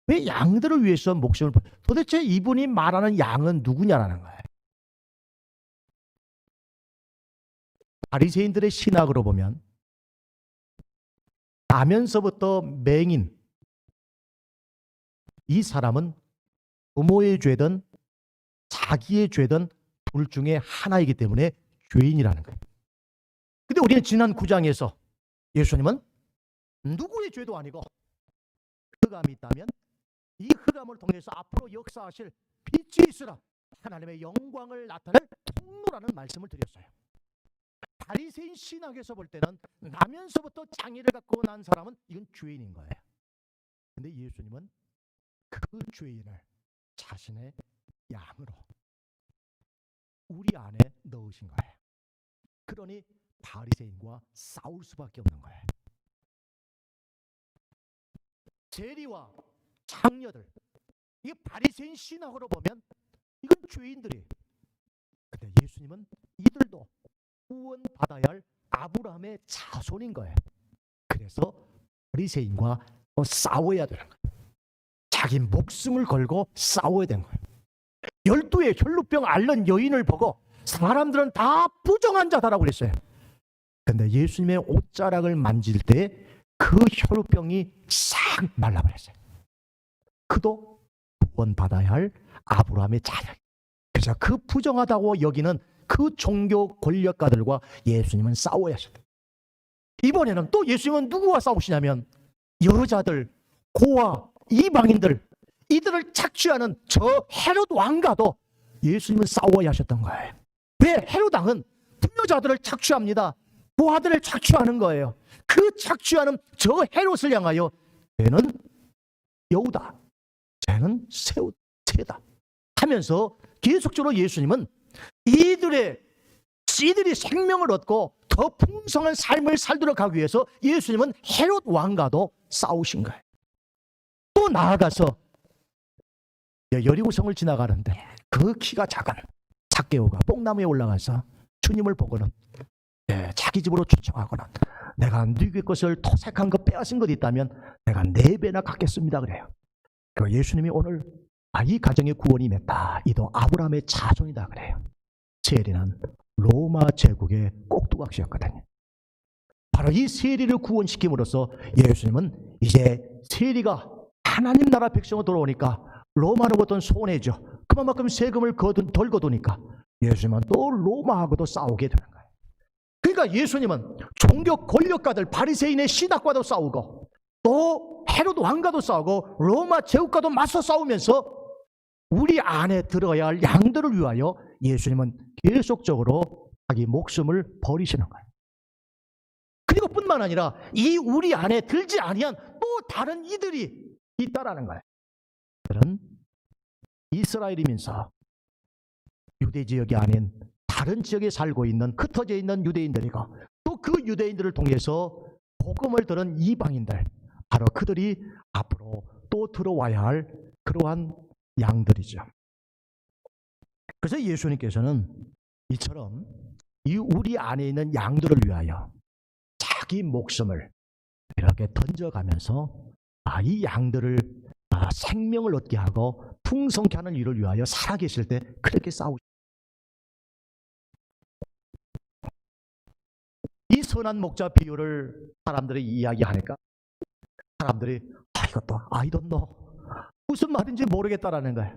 왜 양들을 위해서 목숨을 도대체 이분이 말하는 양은 누구냐라는 거예요. 바리새인들의 신학으로 보면 나면서부터 맹인, 이 사람은 부모의 죄든 자기의 죄든 둘 중에 하나이기 때문에 죄인이라는 거예요. 근데 우리는 지난 9장에서 예수님은 누구의 죄도 아니고 흑암이 있다면 이 흑암을 통해서 앞으로 역사하실 빛이 있으라 하나님의 영광을 나타낼 통로라는 말씀을 드렸어요. 바리새인 신학에서 볼 때는 나면서부터 장애를 갖고 난 사람은 이건 죄인인 거예요. 근데 예수님은 그 죄인을 자신의 양으로 우리 안에 넣으신 거예요. 그러니 바리새인과 싸울 수밖에 없는 거예요. 세리와 창녀들, 이게 바리새인 신학으로 보면 이건 죄인들이에요. 근데 예수님은 이들도 구원받아야 할 아브라함의 자손인 거예요. 그래서 바리새인과 싸워야 되는 거예요. 자기 목숨을 걸고 싸워야 되는 거예요. 12의 혈루병 앓는 여인을 보고 사람들은 다 부정한 자다라고 그랬어요. 근데 예수님의 옷자락을 만질 때 그 혈우병이 싹 말라버렸어요. 그도 구원받아야 할 아브라함의 자녀. 그래서 그 부정하다고 여기는 그 종교 권력가들과 예수님은 싸워야 하셨다. 이번에는 또 예수님은 누구와 싸우시냐면 여자들, 고아, 이방인들, 이들을 착취하는 저 헤롯 왕과도 예수님은 싸워야 하셨던 거예요. 왜? 헤롯 왕은 부녀자들을 착취합니다. 고아들을 착취하는 거예요. 그 착취하는 저 헤롯을 향하여 쟤는 여우다, 쟤는 새다 하면서 계속적으로 예수님은 이들이 생명을 얻고 더 풍성한 삶을 살도록 하기 위해서 예수님은 헤롯 왕과도 싸우신 거예요. 또 나아가서 여리고성을 지나가는데 그 키가 작은 zac개오가 뽕나무에 올라가서 주님을 보고는 자기 집으로 초청하고는 내가 너희 것을 토색한 것 빼앗은 것 있다면 내가 4배나 갚겠습니다 그래요. 그 예수님이 오늘 이 가정의 구원이 맺다. 이도 아브라함의 자손이다 그래요. 세리는 로마 제국의 꼭두각시였거든요. 바로 이 세리를 구원시킴으로써 예수님은 이제 세리가 하나님 나라 백성으로 돌아오니까 로마로부터는 손해죠. 그만큼 세금을 덜 거두니까 예수님은 또 로마하고도 싸우게 되는 거예요. 그러니까 예수님은 종교 권력가들 바리새인의 신학과도 싸우고 또 헤롯 왕과도 싸우고 로마 제국과도 맞서 싸우면서 우리 안에 들어야 할 양들을 위하여 예수님은 계속적으로 자기 목숨을 버리시는 거예요. 그리고 뿐만 아니라 이 우리 안에 들지 아니한 또 다른 이들이 있다라는 거예요. 그들은 이스라엘이면서 유대 지역이 아닌 다른 지역에 살고 있는 흩어져 있는 유대인들이고 또 그 유대인들을 통해서 복음을 들은 이방인들, 바로 그들이 앞으로 또 들어와야 할 그러한 양들이죠. 그래서 예수님께서는 이처럼 이 우리 안에 있는 양들을 위하여 자기 목숨을 이렇게 던져가면서 이 양들을 생명을 얻게 하고 풍성케 하는 일을 위하여 살아계실 때 그렇게 싸우죠. 이 선한 목자 비유를 사람들이 이야기하니까 사람들이 이것도 I don't know, 무슨 말인지 모르겠다라는 거예요.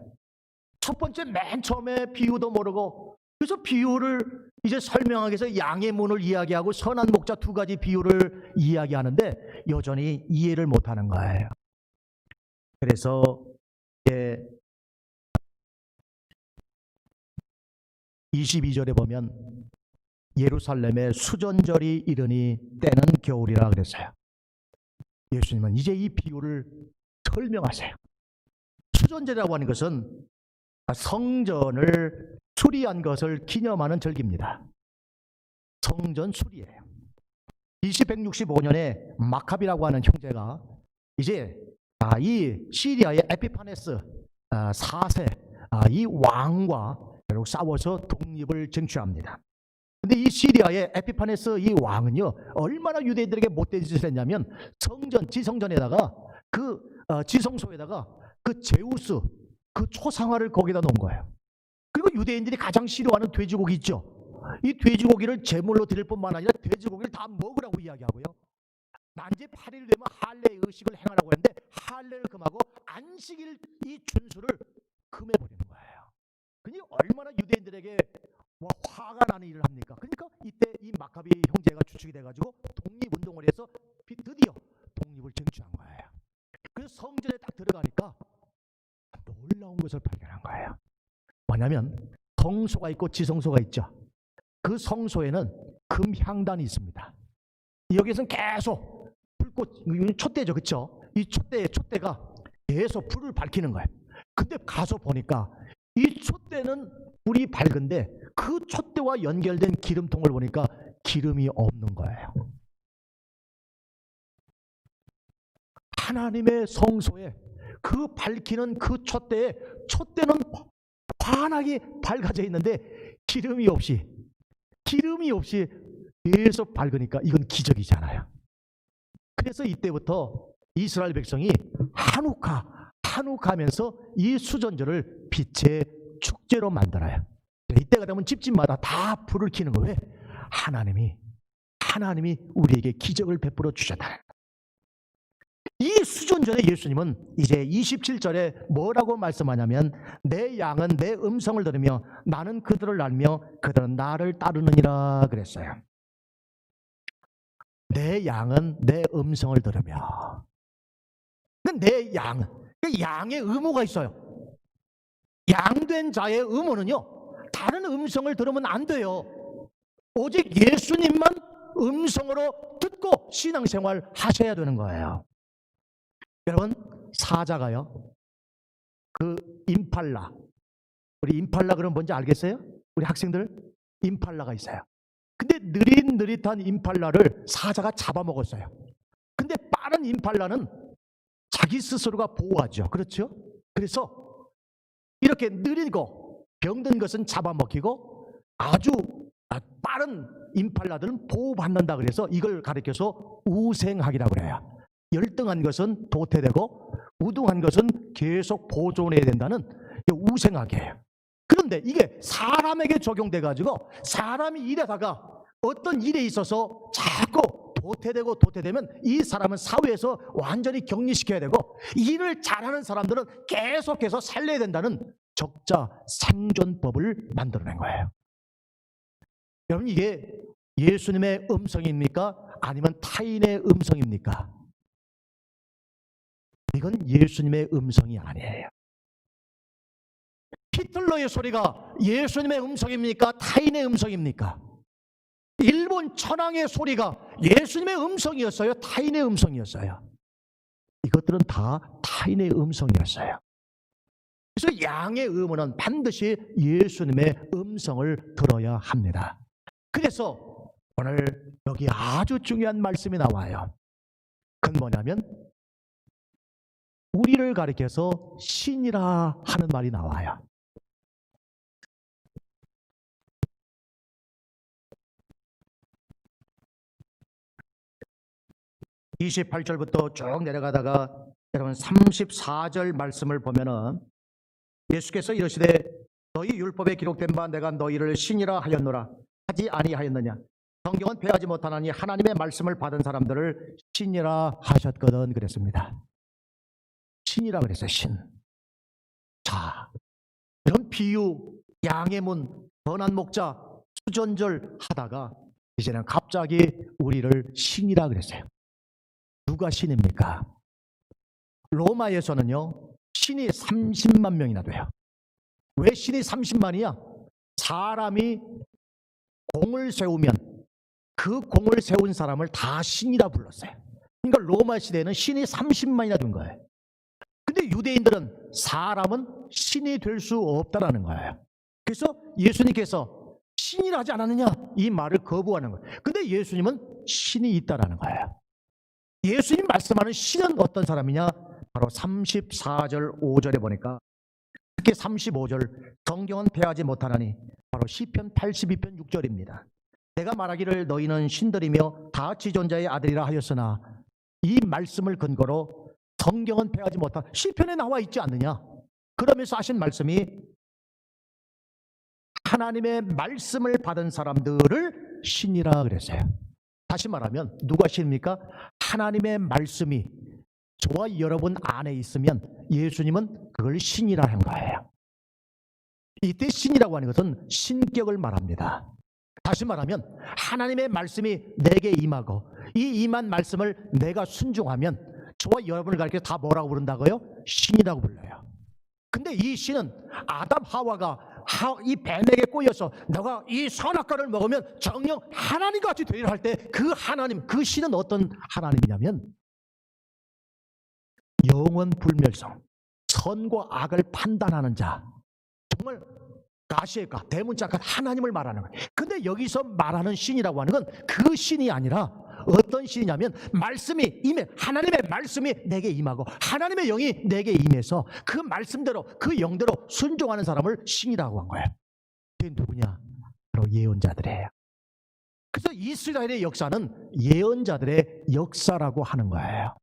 첫 번째 맨 처음에 비유도 모르고 그래서 비유를 이제 설명하기 위해서 양의 문을 이야기하고 선한 목자 2가지 비유를 이야기하는데 여전히 이해를 못하는 거예요. 그래서 22절에 보면 예루살렘에 수전절이 이르니 때는 겨울이라 그랬어요. 예수님은 이제 이 비유를 설명하세요. 수전절이라고 하는 것은 성전을 수리한 것을 기념하는 절기입니다. 성전 수리예요. 165년에 마카비라고 하는 형제가 이제 이 시리아의 에피파네스 4세 이 왕과 결국 싸워서 독립을 쟁취합니다. 근데 이 시리아의 에피파네스 이 왕은요, 얼마나 유대인들에게 못된 짓을 했냐면 성전, 지성전에다가 그 지성소에다가 그 제우스 그 초상화를 거기다 놓은 거예요. 그리고 유대인들이 가장 싫어하는 돼지고기 있죠. 이 돼지고기를 제물로 드릴 뿐만 아니라 돼지고기를 다 먹으라고 이야기하고요. 난제 8일 되면 할례 의식을 행하라고 했는데 할례를 금하고 안식일 이 준수를 금해버리는 거예요. 그러니 얼마나 유대인들에게 화가 나는 일을 합니까? 그러니까 이때 이 마카비 형제가 주축이 돼가지고 독립운동을 해서 드디어 독립을 쟁취한 거예요. 그래서 성전에 딱 들어가니까 놀라운 것을 발견한 거예요. 뭐냐면 성소가 있고 지성소가 있죠. 그 성소에는 금향단이 있습니다. 여기서는 계속 불꽃, 촛대죠, 그렇죠? 이 촛대가 계속 불을 밝히는 거예요. 근데 가서 보니까 이 촛대는 불이 밝은데 그 촛대와 연결된 기름통을 보니까 기름이 없는 거예요. 하나님의 성소에 그 밝히는 그 촛대는 환하게 밝아져 있는데 기름이 없이 계속 밝으니까 이건 기적이잖아요. 그래서 이때부터 이스라엘 백성이 한욱하면서 이 수전절을 빛의 축제로 만들어요. 이때가 되면 집집마다 다 불을 켜는 거예요. 왜? 하나님이 하나님이 우리에게 기적을 베풀어 주셨다. 이 수전 전에 예수님은 이제 27절에 뭐라고 말씀하냐면 내 양은 내 음성을 들으며 나는 그들을 알며 그들은 나를 따르느니라 그랬어요. 내 양은 내 음성을 들으며. 내 양은, 양의 의무가 있어요. 양된 자의 의무는요, 다른 음성을 들으면 안 돼요. 오직 예수님만 음성으로 듣고 신앙생활 하셔야 되는 거예요. 여러분, 사자가요, 그 임팔라, 우리 임팔라 그러면 뭔지 알겠어요? 우리 학생들 임팔라가 있어요. 근데 느릿느릿한 임팔라를 사자가 잡아먹었어요. 근데 빠른 임팔라는 자기 스스로가 보호하죠. 그렇죠? 그래서 이렇게 느리고 병든 것은 잡아먹히고 아주 빠른 임팔라들은 보호받는다. 그래서 이걸 가리켜서 우생학이라고 그래요. 열등한 것은 도태되고 우등한 것은 계속 보존해야 된다는 우생학이에요. 그런데 이게 사람에게 적용돼 가지고 사람이 일하다가 어떤 일에 있어서 자꾸 도태되면 이 사람은 사회에서 완전히 격리시켜야 되고, 일을 잘하는 사람들은 계속해서 살려야 된다는 적자 생존법을 만들어낸 거예요. 여러분, 이게 예수님의 음성입니까? 아니면 타인의 음성입니까? 이건 예수님의 음성이 아니에요. 히틀러의 소리가 예수님의 음성입니까? 타인의 음성입니까? 일본 천황의 소리가 예수님의 음성이었어요? 타인의 음성이었어요? 이것들은 다 타인의 음성이었어요. 그래서 양의 의무는 반드시 예수님의 음성을 들어야 합니다. 그래서 오늘 여기 아주 중요한 말씀이 나와요. 그건 뭐냐면 우리를 가리켜서 신이라 하는 말이 나와요. 28절부터 쭉 내려가다가 여러분 34절 말씀을 보면은 예수께서 이르시되 너희 율법에 기록된 바 내가 너희를 신이라 하였노라 하지 아니하였느냐. 성경은 패하지 못하나니 하나님의 말씀을 받은 사람들을 신이라 하셨거든 그랬습니다. 신이라 그랬어요. 신. 자, 이런 비유, 양의 문, 선한 목자, 수전절 하다가 이제는 갑자기 우리를 신이라 그랬어요. 누가 신입니까? 로마에서는요, 신이 30만 명이나 돼요. 왜 신이 30만이야? 사람이 공을 세우면 그 공을 세운 사람을 다 신이라 불렀어요. 그러니까 로마 시대에는 신이 30만이나 된 거예요. 근데 유대인들은 사람은 신이 될 수 없다라는 거예요. 그래서 예수님께서 신이라 하지 않았느냐? 이 말을 거부하는 거예요. 근데 예수님은 신이 있다라는 거예요. 예수님 말씀하는 신은 어떤 사람이냐? 바로 34절 5절에 보니까, 특히 35절 성경은 패하지 못하나니 바로 시편 82편 6절입니다. 내가 말하기를 너희는 신들이며 다 지존자의 아들이라 하였으나, 이 말씀을 근거로 성경은 패하지 못한 시편에 나와 있지 않느냐? 그러면서 하신 말씀이 하나님의 말씀을 받은 사람들을 신이라 그랬어요. 다시 말하면 누가 신입니까? 하나님의 말씀이 저와 여러분 안에 있으면 예수님은 그걸 신이라 한 거예요. 이때 신이라고 하는 것은 신격을 말합니다. 다시 말하면 하나님의 말씀이 내게 임하고 이 임한 말씀을 내가 순종하면 저와 여러분을 가리켜 다 뭐라고 부른다고요? 신이라고 불러요. 근데 이 신은 아담 하와가 이 뱀에게 꼬여서 너가 이 선악과를 먹으면 정녕 하나님같이 되리라 할 때 그 하나님, 그 신은 어떤 하나님이냐면 영원 불멸성, 선과 악을 판단하는 자, 정말 가시에가 대문자가 하나님을 말하는 거예요. 근데 여기서 말하는 신이라고 하는 건 그 신이 아니라 어떤 신이냐면 말씀이 임해, 하나님의 말씀이 내게 임하고 하나님의 영이 내게 임해서 그 말씀대로 그 영대로 순종하는 사람을 신이라고 한 거예요. 그게 누구냐? 바로 예언자들이에요. 그래서 이스라엘의 역사는 예언자들의 역사라고 하는 거예요.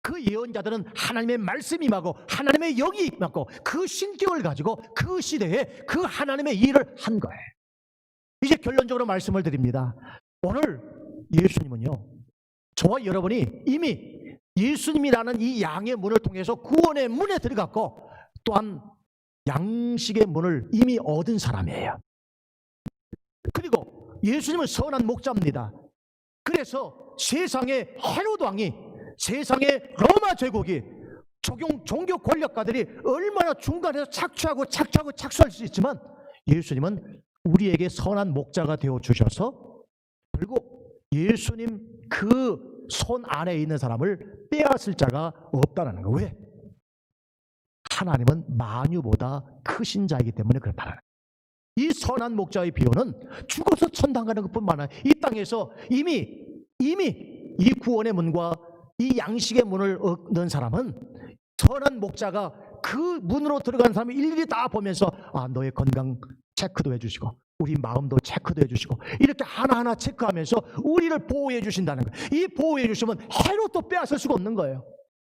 그 예언자들은 하나님의 말씀이 임하고 하나님의 영이 임하고 그 신격을 가지고 그 시대에 그 하나님의 일을 한 거예요. 이제 결론적으로 말씀을 드립니다. 오늘 예수님은요, 저와 여러분이 이미 예수님이라는 이 양의 문을 통해서 구원의 문에 들어갔고 또한 양식의 문을 이미 얻은 사람이에요. 그리고 예수님은 선한 목자입니다. 그래서 세상의 헤로드 왕이, 세상의 로마 제국이, 종교 권력가들이 얼마나 중간에서 착취할 수 있지만 예수님은 우리에게 선한 목자가 되어 주셔서 결국 예수님 그 손 안에 있는 사람을 빼앗을 자가 없다는 거예요. 왜? 하나님은 만유보다 크신 자이기 때문에 그렇다는 거예요. 이 선한 목자의 비유는 죽어서 천당 가는 것뿐만 아니라 이 땅에서 이미 이 구원의 문과 이 양식의 문을 얻는 사람은 선한 목자가 그 문으로 들어간 사람을 일일이 다 보면서 너의 건강 체크도 해주시고 우리 마음도 체크도 해주시고 이렇게 하나하나 체크하면서 우리를 보호해 주신다는 거예요. 이 보호해 주시면 해로 또 빼앗을 수가 없는 거예요.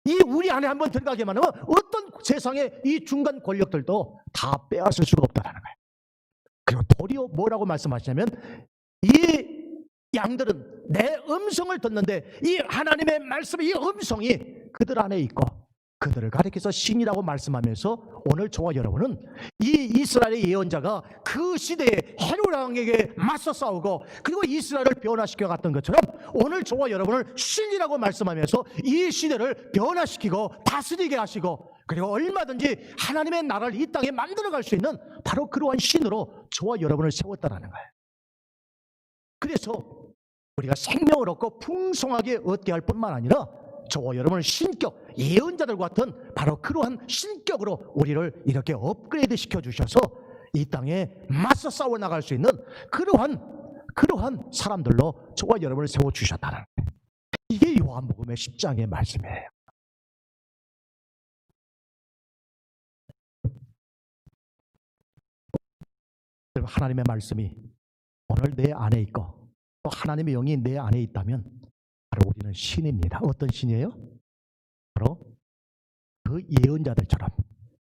이 우리 안에 한번 들어가게만 하면 어떤 세상의 이 중간 권력들도 다 빼앗을 수가 없다는 거예요. 그리고 도리어 뭐라고 말씀하시냐면 이 양들은 내 음성을 듣는데 이 하나님의 말씀의 이 음성이 그들 안에 있고 그들을 가리켜서 신이라고 말씀하면서 오늘 저와 여러분은 이 이스라엘의 예언자가 그 시대에 헤롯 왕에게 맞서 싸우고 그리고 이스라엘을 변화시켜 갔던 것처럼 오늘 저와 여러분을 신이라고 말씀하면서 이 시대를 변화시키고 다스리게 하시고 그리고 얼마든지 하나님의 나라를 이 땅에 만들어갈 수 있는 바로 그러한 신으로 저와 여러분을 세웠다는 거예요. 그래서 우리가 생명을 얻고 풍성하게 얻게 할 뿐만 아니라 저와 여러분을 신격, 예언자들과 같은 바로 그러한 신격으로 우리를 이렇게 업그레이드 시켜주셔서 이 땅에 맞서 싸워 나갈 수 있는 그러한 사람들로 저와 여러분을 세워주셨다는 거예요. 이게 요한복음의 10장의 말씀이에요. 하나님의 말씀이 오늘 내 안에 있고 또 하나님의 영이 내 안에 있다면 바로 우리는 신입니다. 어떤 신이에요? 바로 그 예언자들처럼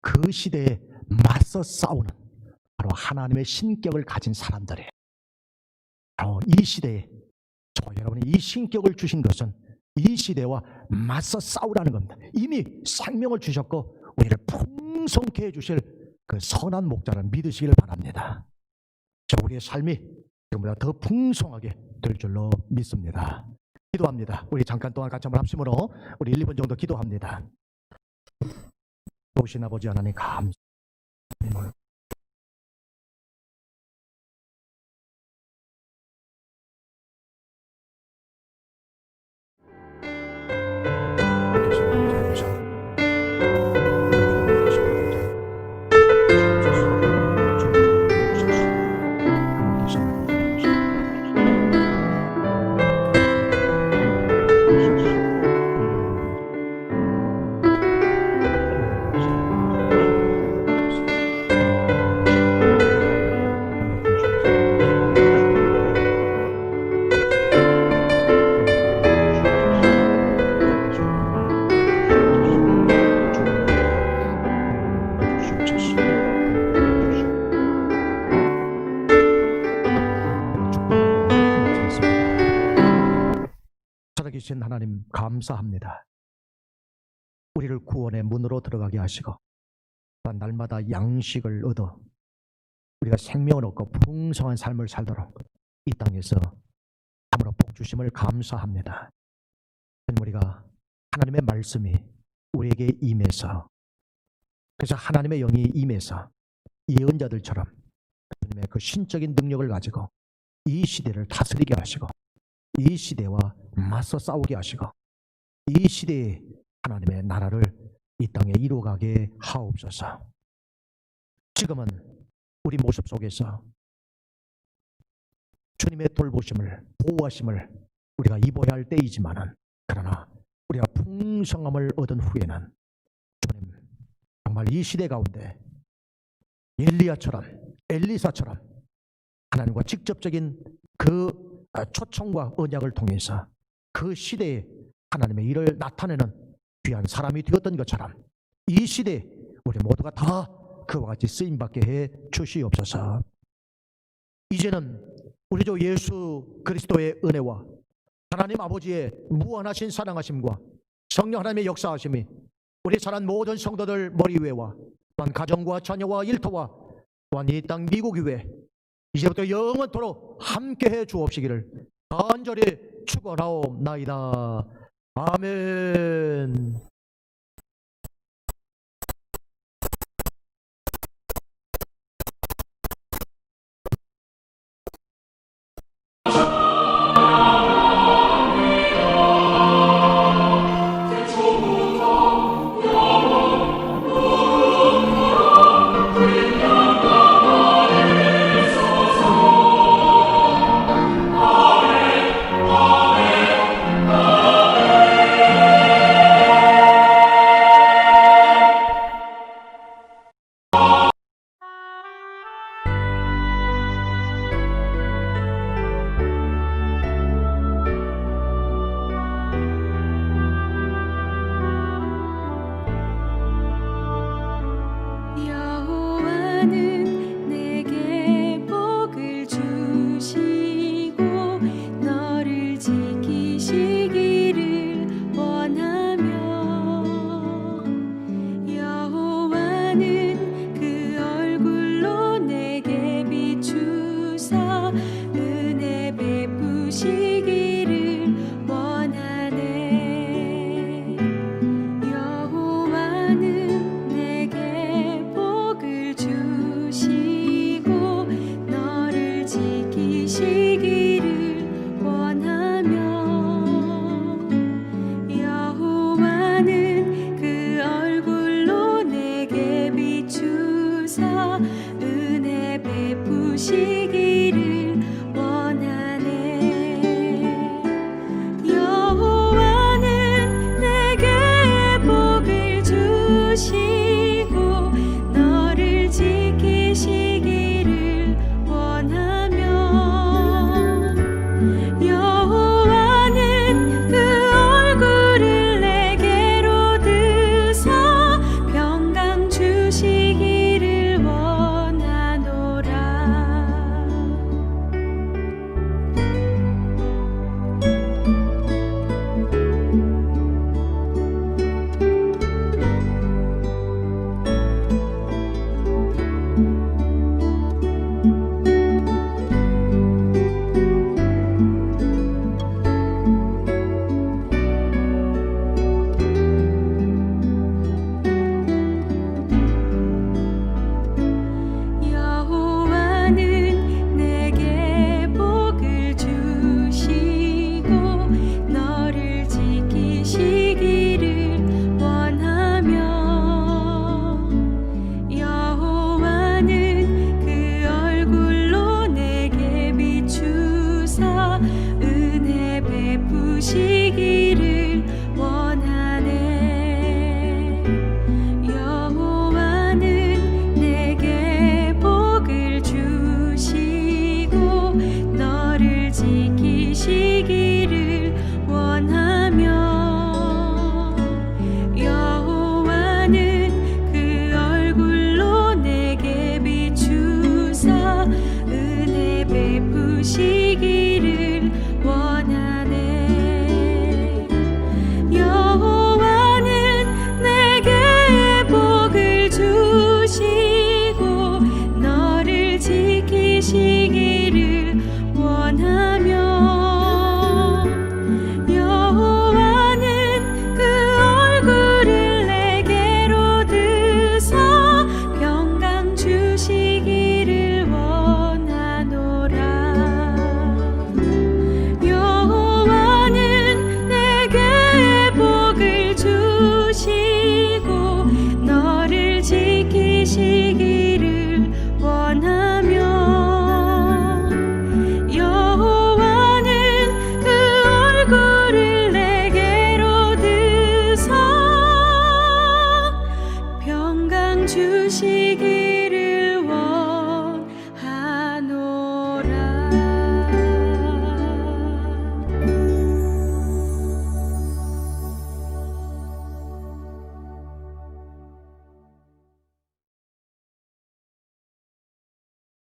그 시대에 맞서 싸우는 바로 하나님의 신격을 가진 사람들이에요. 바로 이 시대에 저와 여러분이 이 신격을 주신 것은 이 시대와 맞서 싸우라는 겁니다. 이미 생명을 주셨고 우리를 풍성케 해주실 그 선한 목자를 믿으시길 바랍니다. 우리의 삶이 지금보다 더 풍성하게 될 줄로 믿습니다. 기도합니다. 우리 잠깐 동안 같이 한번 합심으로 우리 1, 2분 정도 기도합니다. 오신 아버지 하나님 감사합니다. 살아계신 하나님 감사합니다. 우리를 구원의 문으로 들어가게 하시고 날마다 양식을 얻어 우리가 생명을 얻고 풍성한 삶을 살도록 이 땅에서 참으로 복 주심을 감사합니다. 우리가 하나님의 말씀이 우리에게 임해서 그래서 하나님의 영이 임해서 예언자들처럼 주님의 그 신적인 능력을 가지고 이 시대를 다스리게 하시고 이 시대와 맞서 싸우게 하시고 이 시대에 하나님의 나라를 이 땅에 이루어가게 하옵소서. 지금은 우리 모습 속에서 주님의 돌보심을 보호하심을 우리가 입어야 할 때이지만은 그러나 우리가 풍성함을 얻은 후에는 주님 정말 이 시대 가운데 엘리야처럼 엘리사처럼 하나님과 직접적인 그 초청과 언약을 통해서 그 시대에 하나님의 일을 나타내는 귀한 사람이 되었던 것처럼 이 시대에 우리 모두가 다 그와 같이 쓰임받게 해 주시옵소서. 이제는 우리 주 예수 그리스도의 은혜와 하나님 아버지의 무한하신 사랑하심과 성령 하나님의 역사하심이 우리 사랑 모든 성도들 머리 위에와 또한 가정과 자녀와 일터와 또한 이 땅 미국교회 이제부터 영원토록 함께해 주옵시기를 간절히 축원하옵나이다. 아멘.